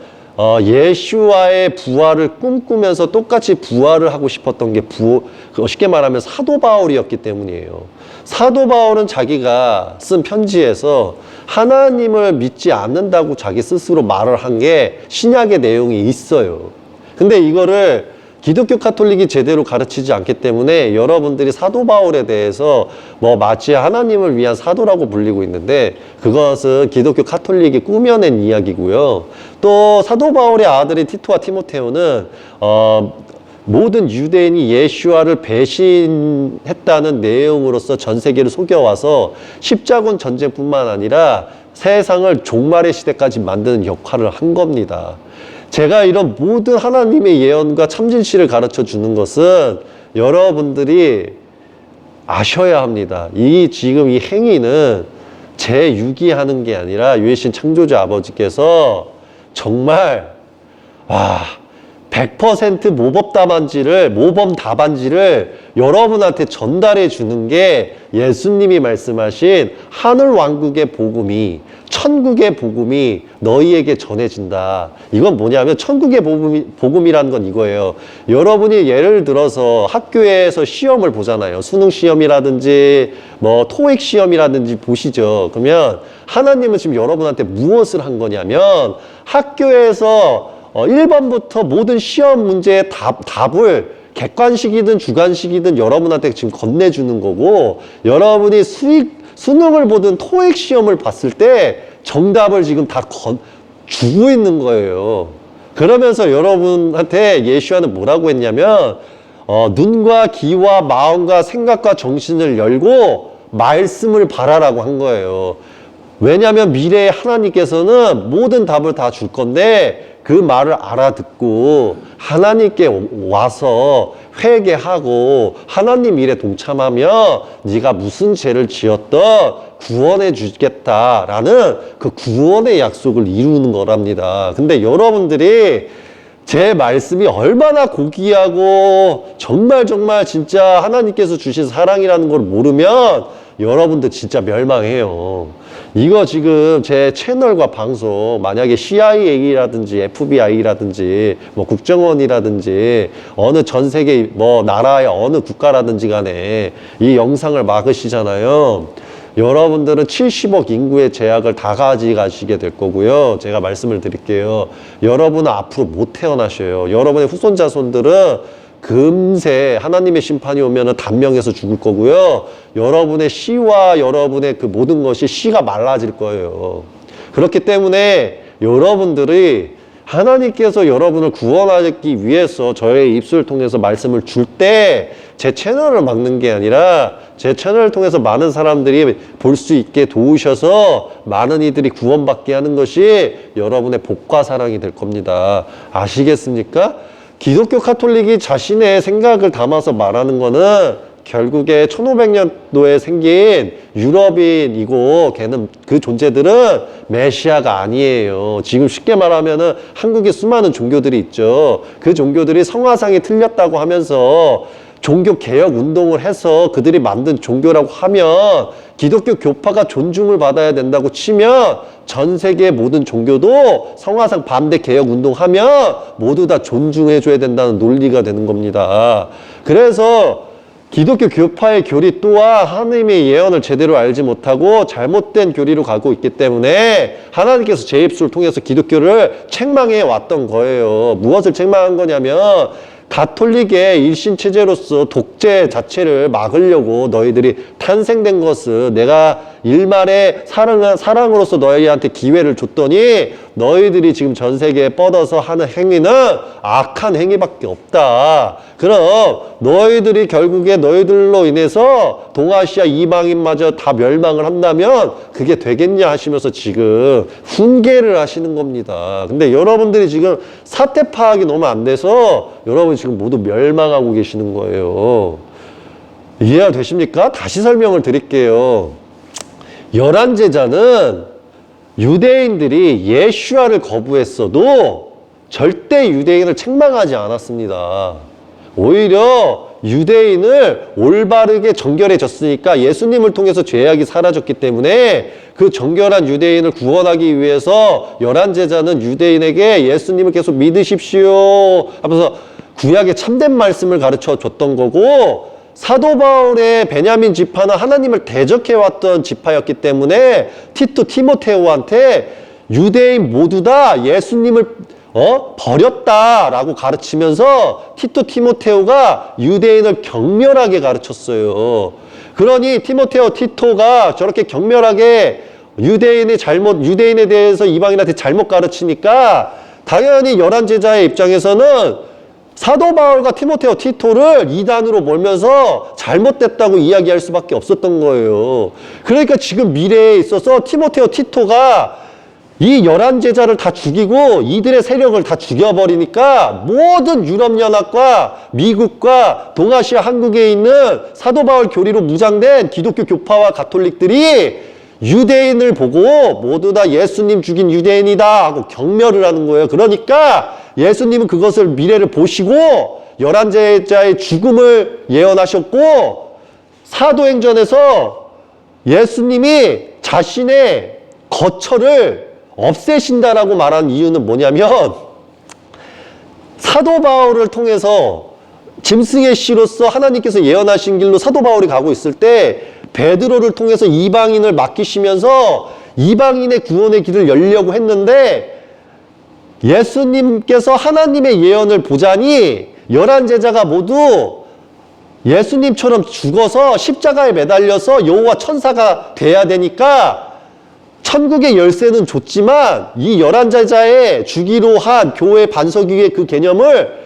예수와의 부활을 꿈꾸면서 똑같이 부활을 하고 싶었던 게 쉽게 말하면 사도 바울이었기 때문이에요. 사도 바울은 자기가 쓴 편지에서 하나님을 믿지 않는다고 자기 스스로 말을 한 게 신약의 내용이 있어요. 근데 이거를 기독교 카톨릭이 제대로 가르치지 않기 때문에 여러분들이 사도 바울에 대해서 마치 하나님을 위한 사도라고 불리고 있는데, 그것은 기독교 카톨릭이 꾸며낸 이야기고요. 또 사도 바울의 아들인 티토와 티모테오는 모든 유대인이 예수와를 배신했다는 내용으로서 전 세계를 속여와서 십자군 전쟁뿐만 아니라 세상을 종말의 시대까지 만드는 역할을 한 겁니다. 제가 이런 모든 하나님의 예언과 참진실을 가르쳐 주는 것은 여러분들이 아셔야 합니다. 지금 이 행위는 제 유기하는 게 아니라 유해신 창조자 아버지께서 정말 100% 모범 답안지를 여러분한테 전달해 주는 게 예수님이 말씀하신 하늘 왕국의 복음이, 천국의 복음이 너희에게 전해진다. 이건 뭐냐면 천국의 복음이라는 건 이거예요. 여러분이 예를 들어서 학교에서 시험을 보잖아요. 수능 시험이라든지 토익 시험이라든지 보시죠. 그러면 하나님은 지금 여러분한테 무엇을 한 거냐면, 학교에서 1번부터 모든 시험 문제의 답을 객관식이든 주관식이든 여러분한테 지금 건네주는 거고, 여러분이 수능을 보든 토익 시험을 봤을 때 정답을 지금 다 주고 있는 거예요. 그러면서 여러분한테 예수와는 뭐라고 했냐면 눈과 귀와 마음과 생각과 정신을 열고 말씀을 바라라고 한 거예요. 왜냐하면 미래에 하나님께서는 모든 답을 다 줄 건데 그 말을 알아듣고 하나님께 와서 회개하고 하나님 일에 동참하며 네가 무슨 죄를 지었던 구원해 주겠다라는 그 구원의 약속을 이루는 거랍니다. 근데 여러분들이 제 말씀이 얼마나 고귀하고 정말 진짜 하나님께서 주신 사랑이라는 걸 모르면 여러분들 진짜 멸망해요. 이거 지금 제 채널과 방송 만약에 CIA라든지 FBI라든지 뭐 국정원이라든지 어느 전 세계 뭐 나라의 어느 국가라든지 간에 이 영상을 막으시잖아요. 여러분들은 70억 인구의 제약을 다 가져가시게 될 거고요. 제가 말씀을 드릴게요. 여러분은 앞으로 못 태어나셔요. 여러분의 후손 자손들은 금세 하나님의 심판이 오면은 단명해서 죽을 거고요. 여러분의 씨와 여러분의 그 모든 것이 씨가 말라질 거예요. 그렇기 때문에 여러분들이 하나님께서 여러분을 구원하기 위해서 저의 입술을 통해서 말씀을 줄 때 제 채널을 막는 게 아니라 제 채널을 통해서 많은 사람들이 볼 수 있게 도우셔서 많은 이들이 구원받게 하는 것이 여러분의 복과 사랑이 될 겁니다. 아시겠습니까? 기독교 카톨릭이 자신의 생각을 담아서 말하는 거는 결국에 1500년도에 생긴 유럽인이고 걔는 그 존재들은 메시아가 아니에요. 지금 쉽게 말하면은 한국에 수많은 종교들이 있죠. 그 종교들이 성화상이 틀렸다고 하면서 종교 개혁 운동을 해서 그들이 만든 종교라고 하면 기독교 교파가 존중을 받아야 된다고 치면 전 세계 모든 종교도 성화상 반대 개혁 운동하면 모두 다 존중해 줘야 된다는 논리가 되는 겁니다. 그래서 기독교 교파의 교리 또한 하나님의 예언을 제대로 알지 못하고 잘못된 교리로 가고 있기 때문에 하나님께서 제 입술을 통해서 기독교를 책망해 왔던 거예요. 무엇을 책망한 거냐면 가톨릭의 일신체제로서 독재 자체를 막으려고 너희들이 탄생된 것은 내가 일말의 사랑으로서 너희한테 기회를 줬더니 너희들이 지금 전 세계에 뻗어서 하는 행위는 악한 행위밖에 없다. 그럼 너희들이 결국에 너희들로 인해서 동아시아 이방인마저 다 멸망을 한다면 그게 되겠냐 하시면서 지금 훈계를 하시는 겁니다. 근데 여러분들이 지금 사태 파악이 너무 안 돼서 여러분 지금 모두 멸망하고 계시는 거예요. 이해가 되십니까? 다시 설명을 드릴게요. 열한 제자는 유대인들이 예슈아를 거부했어도 절대 유대인을 책망하지 않았습니다. 오히려 유대인을 올바르게 정결해졌으니까 예수님을 통해서 죄악이 사라졌기 때문에 그 정결한 유대인을 구원하기 위해서 열한 제자는 유대인에게 예수님을 계속 믿으십시오 하면서 구약의 참된 말씀을 가르쳐 줬던 거고, 사도 바울의 베냐민 지파는 하나님을 대적해왔던 지파였기 때문에 티토 티모테오한테 유대인 모두 다 예수님을 버렸다라고 가르치면서 티토 티모테오가 유대인을 격렬하게 가르쳤어요. 그러니 티토가 저렇게 격렬하게 유대인에 대해서 이방인한테 잘못 가르치니까 당연히 열한 제자의 입장에서는 사도 바울과 티토를 이단으로 몰면서 잘못됐다고 이야기할 수밖에 없었던 거예요. 그러니까 지금 미래에 있어서 티토가 이 열한 제자를 다 죽이고 이들의 세력을 다 죽여버리니까 모든 유럽연합과 미국과 동아시아 한국에 있는 사도 바울 교리로 무장된 기독교 교파와 가톨릭들이 유대인을 보고 모두 다 예수님 죽인 유대인이다 하고 경멸을 하는 거예요. 그러니까 예수님은 그것을 미래를 보시고 열한 제자의 죽음을 예언하셨고, 사도행전에서 예수님이 자신의 거처를 없애신다라고 말한 이유는 뭐냐면, 사도 바울을 통해서 짐승의 씨로서 하나님께서 예언하신 길로 사도 바울이 가고 있을 때 베드로를 통해서 이방인을 맡기시면서 이방인의 구원의 길을 열려고 했는데, 예수님께서 하나님의 예언을 보자니 열한 제자가 모두 예수님처럼 죽어서 십자가에 매달려서 여호와 천사가 돼야 되니까 천국의 열쇠는 줬지만 이 11제자의 주기로 한 교회 반석위의 그 개념을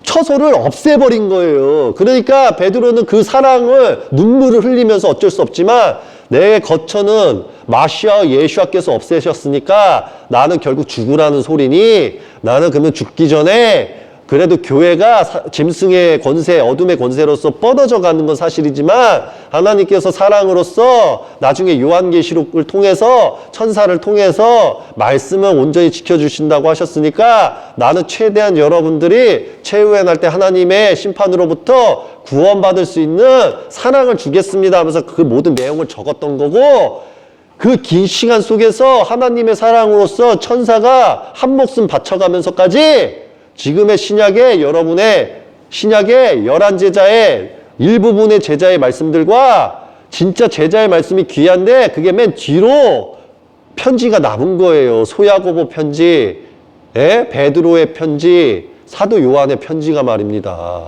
처소를 없애버린 거예요. 그러니까 베드로는 그 사랑을 눈물을 흘리면서 어쩔 수 없지만 내 거처는 마시아 예수께서 없애셨으니까 나는 결국 죽으라는 소리니 나는 그러면 죽기 전에 그래도 교회가 짐승의 권세, 어둠의 권세로서 뻗어져 가는 건 사실이지만 하나님께서 사랑으로서 나중에 요한계시록을 통해서 천사를 통해서 말씀을 온전히 지켜주신다고 하셨으니까 나는 최대한 여러분들이 최후의 날 때 하나님의 심판으로부터 구원받을 수 있는 사랑을 주겠습니다 하면서 그 모든 내용을 적었던 거고 그 긴 시간 속에서 하나님의 사랑으로서 천사가 한 목숨 바쳐가면서까지 지금의 신약의 여러분의 신약의 11제자의 일부분의 제자의 말씀들과 진짜 제자의 말씀이 귀한데 그게 맨 뒤로 편지가 남은 거예요. 소야고보 편지, 베드로의 편지, 사도 요한의 편지가 말입니다.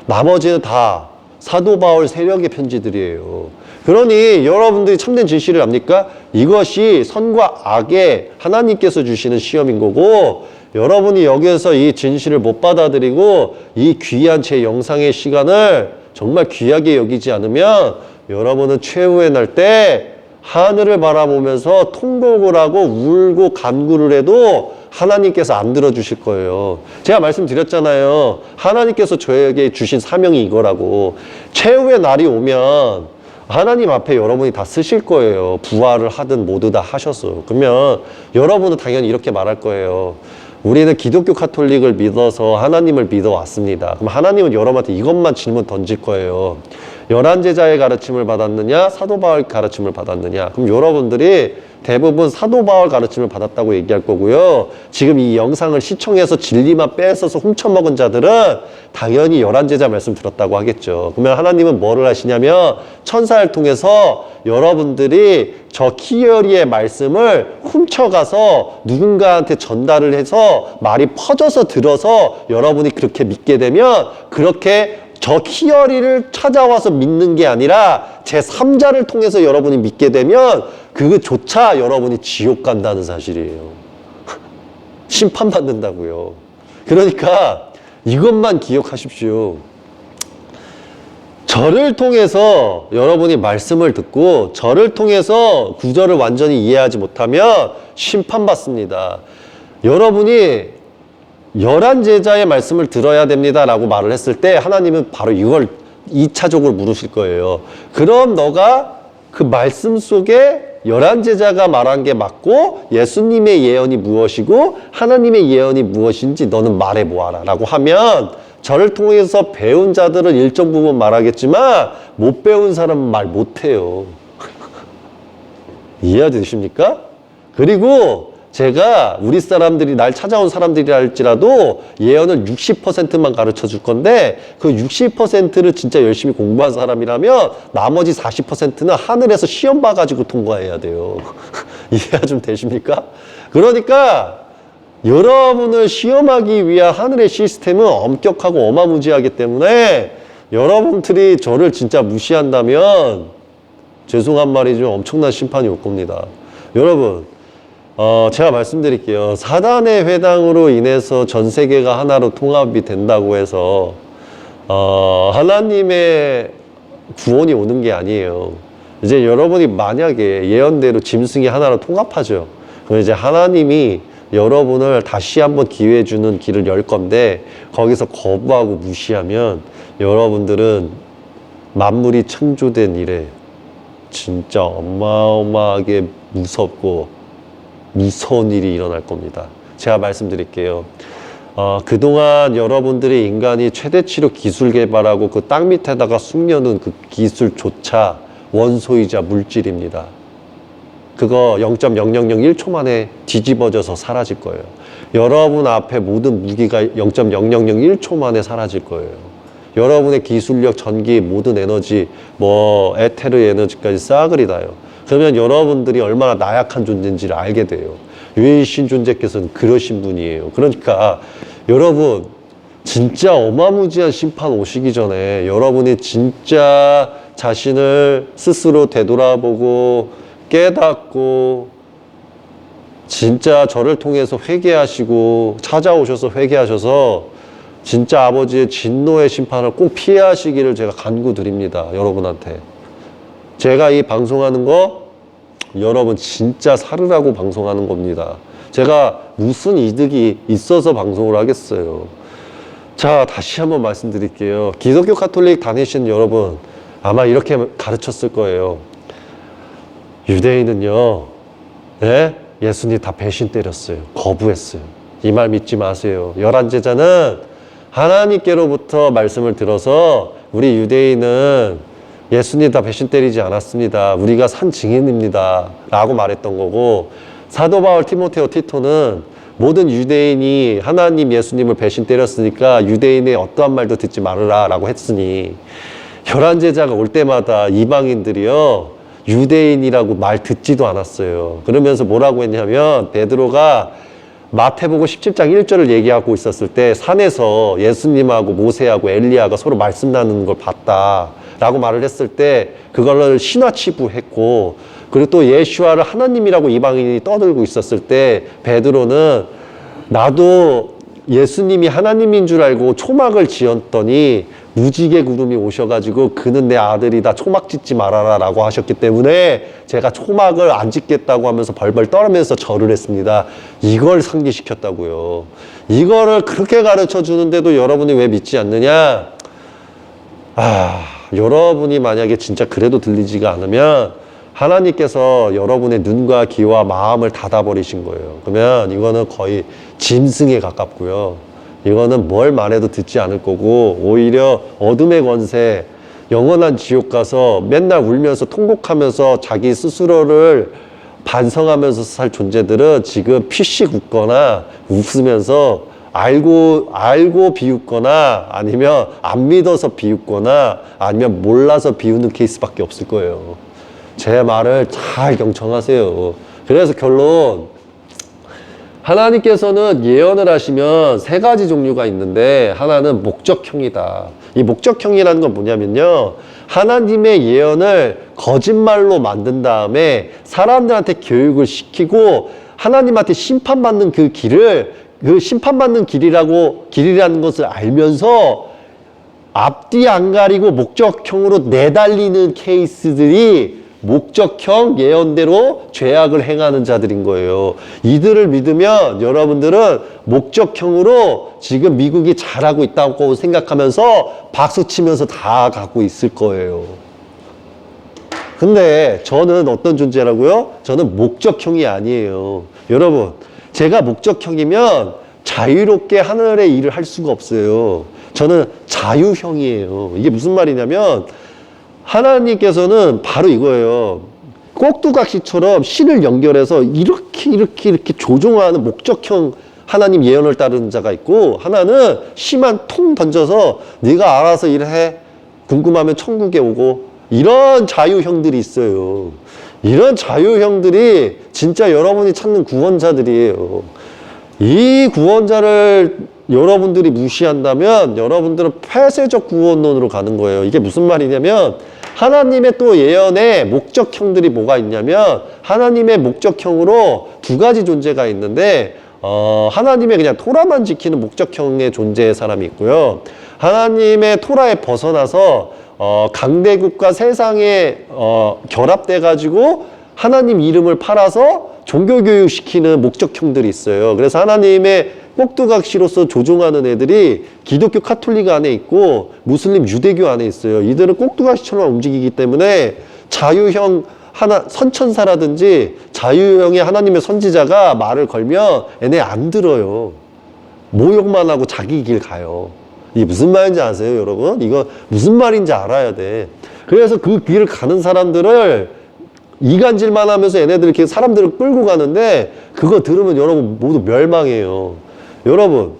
나머지는 다 사도 바울 세력의 편지들이에요. 그러니 여러분들이 참된 진실을 압니까? 이것이 선과 악의 하나님께서 주시는 시험인 거고 여러분이 여기에서 이 진실을 못 받아들이고 이 귀한 제 영상의 시간을 정말 귀하게 여기지 않으면 여러분은 최후의 날 때 하늘을 바라보면서 통곡을 하고 울고 간구를 해도 하나님께서 안 들어주실 거예요. 제가 말씀드렸잖아요. 하나님께서 저에게 주신 사명이 이거라고. 최후의 날이 오면 하나님 앞에 여러분이 다 쓰실 거예요. 부활을 하든 모두 다 하셔서. 그러면 여러분은 당연히 이렇게 말할 거예요. 우리는 기독교 카톨릭을 믿어서 하나님을 믿어왔습니다. 그럼 하나님은 여러분한테 이것만 질문 던질 거예요. 11제자의 가르침을 받았느냐? 사도 바울 가르침을 받았느냐? 그럼 여러분들이 대부분 사도 바울 가르침을 받았다고 얘기할 거고요. 지금 이 영상을 시청해서 진리만 뺏어서 훔쳐먹은 자들은 당연히 11제자 말씀 들었다고 하겠죠. 그러면 하나님은 뭐를 하시냐면 천사를 통해서 여러분들이 저 키어리의 말씀을 훔쳐가서 누군가한테 전달을 해서 말이 퍼져서 들어서 여러분이 그렇게 믿게 되면 그렇게 저 키어리를 찾아와서 믿는 게 아니라 제3자를 통해서 여러분이 믿게 되면 그조차 여러분이 지옥 간다는 사실이에요. 심판받는다고요. 그러니까 이것만 기억하십시오. 저를 통해서 여러분이 말씀을 듣고 저를 통해서 구절을 완전히 이해하지 못하면 심판받습니다. 여러분이 11제자의 말씀을 들어야 됩니다 라고 말을 했을 때 하나님은 바로 이걸 2차적으로 물으실 거예요. 그럼 너가 그 말씀 속에 11제자가 말한 게 맞고 예수님의 예언이 무엇이고 하나님의 예언이 무엇인지 너는 말해보아라 라고 하면 저를 통해서 배운 자들은 일정 부분 말하겠지만 못 배운 사람은 말 못해요. 이해되십니까? 그리고 제가 우리 사람들이 날 찾아온 사람들이라 할지라도 예언을 60%만 가르쳐 줄 건데 그 60%를 진짜 열심히 공부한 사람이라면 나머지 40%는 하늘에서 시험 봐가지고 통과해야 돼요. 이해가 좀 되십니까? 그러니까 여러분을 시험하기 위한 하늘의 시스템은 엄격하고 어마무지하기 때문에 여러분들이 저를 진짜 무시한다면 죄송한 말이지만 엄청난 심판이 올 겁니다. 여러분 제가 말씀드릴게요. 사단의 회당으로 인해서 전 세계가 하나로 통합이 된다고 해서 하나님의 구원이 오는 게 아니에요. 이제 여러분이 만약에 예언대로 짐승이 하나로 통합하죠. 그럼 이제 하나님이 여러분을 다시 한번 기회 주는 길을 열 건데 거기서 거부하고 무시하면 여러분들은 만물이 창조된 이래 진짜 어마어마하게 무섭고 무서운 일이 일어날 겁니다. 제가 말씀드릴게요. 그동안 여러분들이 인간이 최대치로 기술 개발하고 그 땅 밑에다가 숨겨놓은 그 기술조차 원소이자 물질입니다. 그거 0.0001초 만에 뒤집어져서 사라질 거예요. 여러분 앞에 모든 무기가 0.0001초 만에 사라질 거예요. 여러분의 기술력, 전기, 모든 에너지, 에테르 에너지까지 싸그리 다요. 그러면 여러분들이 얼마나 나약한 존재인지를 알게 돼요. 유일신 존재께서는 그러신 분이에요. 그러니까 여러분 진짜 어마무지한 심판 오시기 전에 여러분이 진짜 자신을 스스로 되돌아보고 깨닫고 진짜 저를 통해서 회개하시고 찾아오셔서 회개하셔서 진짜 아버지의 진노의 심판을 꼭 피하시기를 제가 간구드립니다. 여러분한테. 제가 이 방송하는 거 여러분 진짜 살으라고 방송하는 겁니다. 제가 무슨 이득이 있어서 방송을 하겠어요. 자, 다시 한번 말씀드릴게요. 기독교 카톨릭 다니시는 여러분 아마 이렇게 가르쳤을 거예요. 유대인은요, 네? 예수님 다 배신 때렸어요. 거부했어요. 이 말 믿지 마세요. 11제자는 하나님께로부터 말씀을 들어서 우리 유대인은 예수님 다 배신 때리지 않았습니다. 우리가 산 증인입니다. 라고 말했던 거고, 사도 바울, 티모테오, 티토는 모든 유대인이 하나님 예수님을 배신 때렸으니까 유대인의 어떠한 말도 듣지 말으라 라고 했으니 11제자가 올 때마다 이방인들이요 유대인이라고 말 듣지도 않았어요. 그러면서 뭐라고 했냐면 베드로가 마태복음 17장 1절을 얘기하고 있었을 때 산에서 예수님하고 모세하고 엘리야가 서로 말씀 나누는 걸 봤다 라고 말을 했을 때 그걸 신화치부했고, 그리고 또 예수와를 하나님이라고 이방인이 떠들고 있었을 때 베드로는 나도 예수님이 하나님인 줄 알고 초막을 지었더니 무지개 구름이 오셔가지고 그는 내 아들이다 초막 짓지 말아라 라고 하셨기 때문에 제가 초막을 안 짓겠다고 하면서 벌벌 떨면서 절을 했습니다. 이걸 상기시켰다고요. 이거를 그렇게 가르쳐 주는데도 여러분이 왜 믿지 않느냐? 여러분이 만약에 진짜 그래도 들리지가 않으면 하나님께서 여러분의 눈과 귀와 마음을 닫아버리신 거예요. 그러면 이거는 거의 짐승에 가깝고요. 이거는 뭘 말해도 듣지 않을 거고 오히려 어둠의 권세, 영원한 지옥 가서 맨날 울면서 통곡하면서 자기 스스로를 반성하면서 살 존재들은 지금 피식 웃거나 웃으면서 알고 비웃거나 아니면 안 믿어서 비웃거나 아니면 몰라서 비웃는 케이스밖에 없을 거예요. 제 말을 잘 경청하세요. 그래서 결론, 하나님께서는 예언을 하시면 세 가지 종류가 있는데 하나는 목적형이다. 이 목적형이라는 건 뭐냐면요, 하나님의 예언을 거짓말로 만든 다음에 사람들한테 교육을 시키고 하나님한테 심판받는 그 길을, 그 심판받는 길이라는 것을 알면서 앞뒤 안 가리고 목적형으로 내달리는 케이스들이 목적형 예언대로 죄악을 행하는 자들인 거예요. 이들을 믿으면 여러분들은 목적형으로 지금 미국이 잘하고 있다고 생각하면서 박수치면서 다 가고 있을 거예요. 근데 저는 어떤 존재라고요? 저는 목적형이 아니에요. 여러분, 제가 목적형이면 자유롭게 하늘의 일을 할 수가 없어요. 저는 자유형이에요. 이게 무슨 말이냐면 하나님께서는 바로 이거예요. 꼭두각시처럼 신을 연결해서 이렇게 조종하는 목적형 하나님 예언을 따르는 자가 있고, 하나는 시만 통 던져서 네가 알아서 일해, 궁금하면 천국에 오고, 이런 자유형들이 있어요. 이런 자유형들이 진짜 여러분이 찾는 구원자들이에요. 이 구원자를 여러분들이 무시한다면 여러분들은 폐쇄적 구원론으로 가는 거예요. 이게 무슨 말이냐면 하나님의 또 예언의 목적형들이 뭐가 있냐면 하나님의 목적형으로 두 가지 존재가 있는데 하나님의 그냥 토라만 지키는 목적형의 존재의 사람이 있고요. 하나님의 토라에 벗어나서 강대국과 세상에 결합돼 가지고 하나님 이름을 팔아서 종교교육 시키는 목적형들이 있어요. 그래서 하나님의 꼭두각시로서 조종하는 애들이 기독교 카톨릭 안에 있고 무슬림 유대교 안에 있어요. 이들은 꼭두각시처럼 움직이기 때문에 자유형 선천사라든지 자유형의 하나님의 선지자가 말을 걸면 얘네 안 들어요. 모욕만 하고 자기 길 가요. 이게 무슨 말인지 아세요, 여러분? 이거 무슨 말인지 알아야 돼. 그래서 그 길을 가는 사람들을 이간질만 하면서 얘네들 이렇게 사람들을 끌고 가는데 그거 들으면 여러분 모두 멸망해요. 여러분,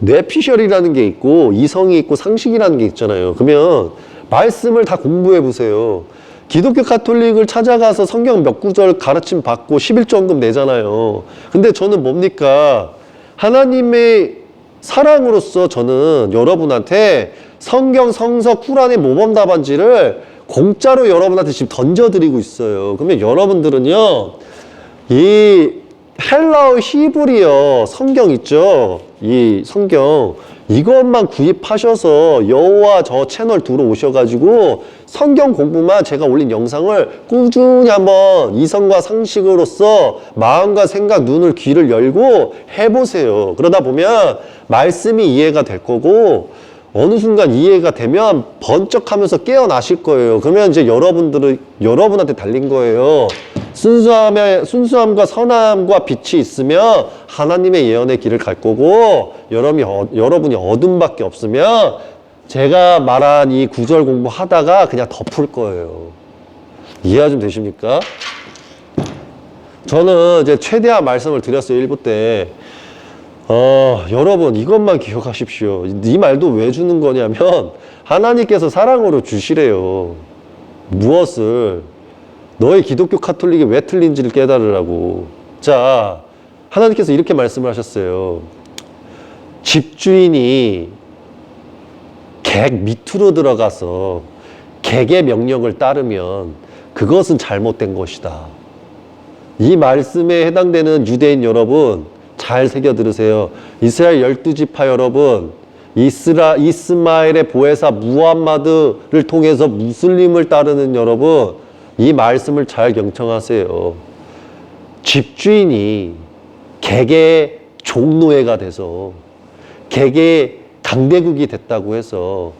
뇌피셜이라는 게 있고 이성이 있고 상식이라는 게 있잖아요. 그러면 말씀을 다 공부해 보세요. 기독교 카톨릭을 찾아가서 성경 몇 구절 가르침 받고 11조헌금 내잖아요. 근데 저는 뭡니까? 하나님의 사랑으로서 저는 여러분한테 성경, 성서, 쿠란의 모범 답안지를 공짜로 여러분한테 지금 던져드리고 있어요. 그러면 여러분들은요, 이 헬라어 히브리어 성경 있죠? 이 성경 이것만 구입하셔서 여호와 저 채널 들어오셔가지고 성경 공부만 제가 올린 영상을 꾸준히 한번 이성과 상식으로서 마음과 생각, 눈을, 귀를 열고 해보세요. 그러다 보면 말씀이 이해가 될 거고 어느 순간 이해가 되면 번쩍하면서 깨어나실 거예요. 그러면 이제 여러분한테 달린 거예요. 순수함과 선함과 빛이 있으면 하나님의 예언의 길을 갈 거고, 여러분이 어둠밖에 없으면 제가 말한 이 구절 공부하다가 그냥 덮을 거예요. 이해가 좀 되십니까? 저는 이제 최대한 말씀을 드렸어요, 1부 때. 여러분 이것만 기억하십시오. 이 말도 왜 주는 거냐면 하나님께서 사랑으로 주시래요. 무엇을? 너희 기독교 카톨릭이 왜 틀린지를 깨달으라고. 자, 하나님께서 이렇게 말씀을 하셨어요. 집주인이 객 밑으로 들어가서 객의 명령을 따르면 그것은 잘못된 것이다. 이 말씀에 해당되는 유대인 여러분 잘 새겨 들으세요. 이스라엘 12지파 여러분, 이스마엘의 보혜사 무함마드를 통해서 무슬림을 따르는 여러분, 이 말씀을 잘 경청하세요. 집주인이 객의 종노예가 돼서 객의 강대국이 됐다고 해서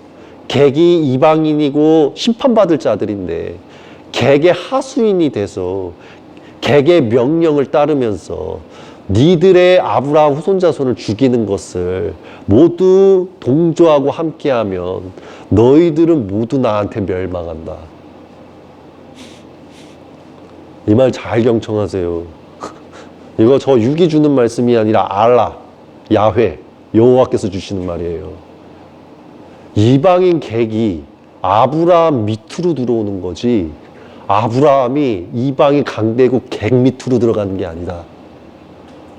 객이 이방인이고 심판받을 자들인데 객의 하수인이 돼서 객의 명령을 따르면서 니들의 아브라함 후손자손을 죽이는 것을 모두 동조하고 함께하면 너희들은 모두 나한테 멸망한다. 이 말 잘 경청하세요. 이거 저 육이 주는 말씀이 아니라 알라, 야훼, 여호와께서 주시는 말이에요. 이방인 객이 아브라함 밑으로 들어오는 거지 아브라함이 이방인 강대국 객 밑으로 들어가는 게 아니다.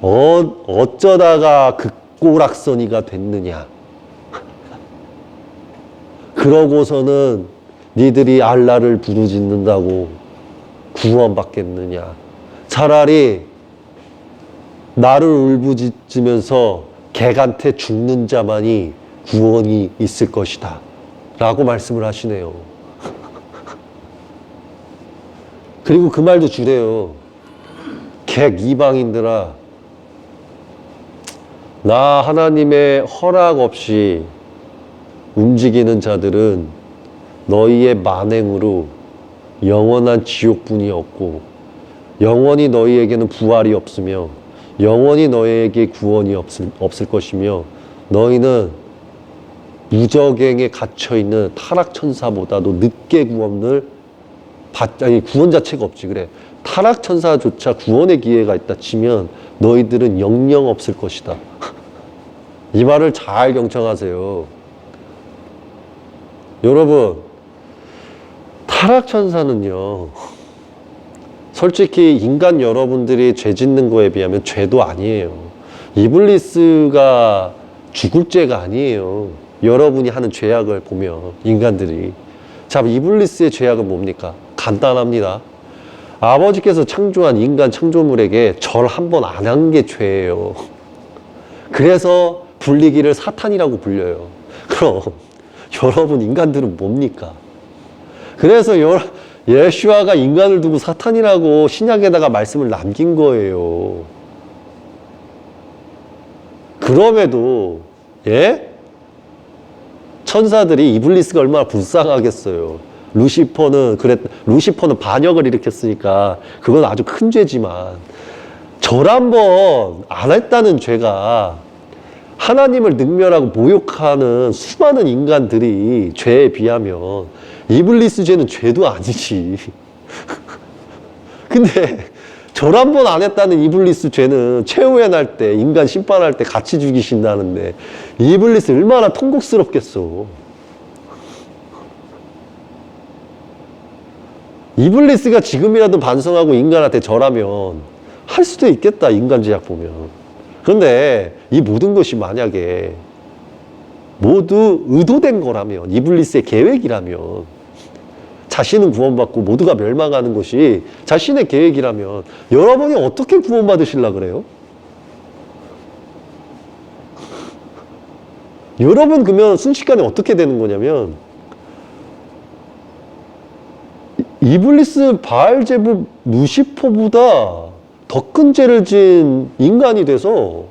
어쩌다가 극골악선이가 됐느냐. 그러고서는 니들이 알라를 부르짖는다고 구원받겠느냐. 차라리 나를 울부짖으면서 객한테 죽는 자만이 구원이 있을 것이다 라고 말씀을 하시네요. 그리고 그 말도 주래요. 객 이방인들아, 나 하나님의 허락 없이 움직이는 자들은 너희의 만행으로 영원한 지옥뿐이 없고 영원히 너희에게는 부활이 없으며 영원히 너희에게 구원이 없을 것이며 너희는 무저갱에 갇혀있는 타락천사보다도 늦게 구원 자체가 없지. 그래, 타락천사조차 구원의 기회가 있다 치면 너희들은 영영 없을 것이다. 이 말을 잘 경청하세요. 여러분, 타락천사는요, 솔직히 인간 여러분들이 죄 짓는 거에 비하면 죄도 아니에요. 이블리스가 죽을 죄가 아니에요. 여러분이 하는 죄악을 보면 인간들이. 자, 이블리스의 죄악은 뭡니까? 간단합니다. 아버지께서 창조한 인간 창조물에게 절 한 번 안 한 게 죄예요. 그래서 불리기를 사탄이라고 불려요. 그럼 여러분 인간들은 뭡니까? 그래서 예수아가 인간을 두고 사탄이라고 신약에다가 말씀을 남긴 거예요. 그럼에도 천사들이 이블리스가 얼마나 불쌍하겠어요. 루시퍼는 반역을 일으켰으니까 그건 아주 큰 죄지만 절 한 번 안 했다는 죄가 하나님을 능멸하고 모욕하는 수많은 인간들이 죄에 비하면 이블리스 죄는 죄도 아니지. 근데 절 한 번 안 했다는 이블리스 죄는 최후의 날 때 인간 심판할 때 같이 죽이신다는데 이블리스 얼마나 통곡스럽겠어. 이블리스가 지금이라도 반성하고 인간한테 절하면 할 수도 있겠다. 인간 죄악 보면. 그런데 이 모든 것이 만약에 모두 의도된 거라면, 이블리스의 계획이라면, 자신은 구원받고 모두가 멸망하는 것이 자신의 계획이라면 여러분이 어떻게 구원받으시려고 그래요? 여러분 그러면 순식간에 어떻게 되는 거냐면 이블리스, 바알제북, 루시퍼보다 더 큰 죄를 지은 인간이 돼서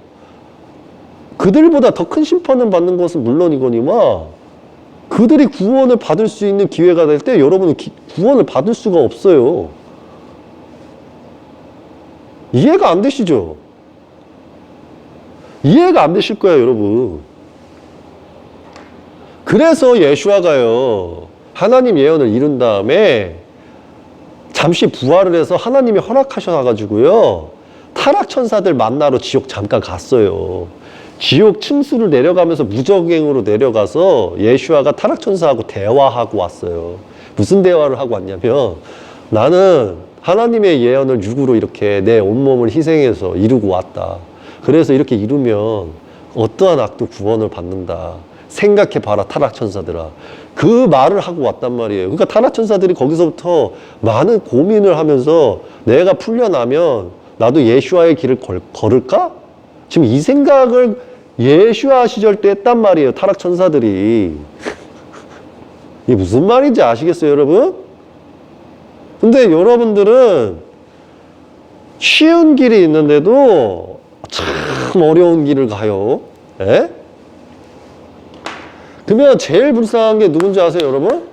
그들보다 더 큰 심판을 받는 것은 물론이거니와 그들이 구원을 받을 수 있는 기회가 될 때 여러분은 구원을 받을 수가 없어요. 이해가 안 되시죠? 이해가 안 되실 거예요, 여러분. 그래서 예수아가요, 하나님 예언을 이룬 다음에 잠시 부활을 해서 하나님이 허락하셔가지고요, 타락천사들 만나러 지옥 잠깐 갔어요. 지옥 층수를 내려가면서 무적행으로 내려가서 예수아가 타락천사하고 대화하고 왔어요. 무슨 대화를 하고 왔냐면, 나는 하나님의 예언을 육으로 이렇게 내 온몸을 희생해서 이루고 왔다. 그래서 이렇게 이루면 어떠한 악도 구원을 받는다. 생각해봐라, 타락천사들아. 그 말을 하고 왔단 말이에요. 그러니까 타락천사들이 거기서부터 많은 고민을 하면서 내가 풀려나면 나도 예수아의 길을 걸을까? 지금 이 생각을 예수아 시절 때 했단 말이에요, 타락천사들이. 이게 무슨 말인지 아시겠어요, 여러분? 근데 여러분들은 쉬운 길이 있는데도 참 어려운 길을 가요. 에? 그러면 제일 불쌍한 게 누군지 아세요, 여러분?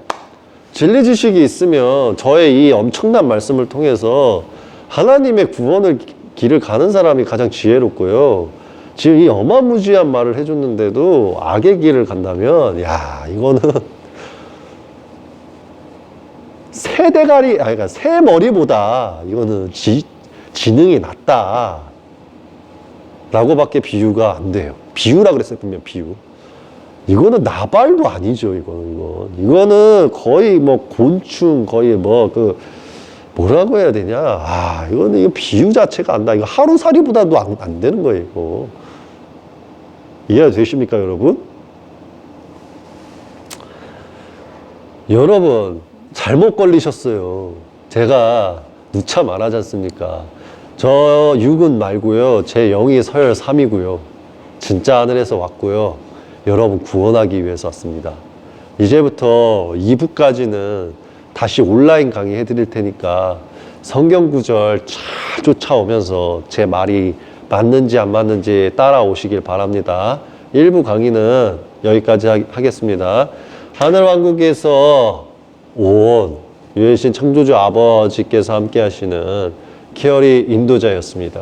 진리 지식이 있으면 저의 이 엄청난 말씀을 통해서 하나님의 구원을 길을 가는 사람이 가장 지혜롭고요. 지금 이 어마무지한 말을 해줬는데도 악의 길을 간다면, 야, 이거는 새 대가리, 그러니까 새 머리보다 이거는 지능이 낮다. 라고밖에 비유가 안 돼요. 비유라 그랬어요, 분명 비유. 이거는 나발도 아니죠, 이거는 거의 뭐 곤충, 거의 뭐 뭐라고 해야 되냐. 이거는 이거 비유 자체가 안 나. 이거 하루살이보다도 안 되는 거예요, 이거. 이해가 되십니까, 여러분? 여러분, 잘못 걸리셨어요. 제가 누차 말하지 않습니까? 저 육은 말고요. 제 영이 서열 3이고요. 진짜 하늘에서 왔고요. 여러분 구원하기 위해서 왔습니다. 이제부터 2부까지는 다시 온라인 강의 해드릴 테니까 성경 구절 잘 쫓아오면서 제 말이 맞는지 안 맞는지 따라오시길 바랍니다. 1부 강의는 여기까지 하겠습니다. 하늘왕국에서 온 유해신 창조주 아버지께서 함께 하시는 케어리 인도자였습니다.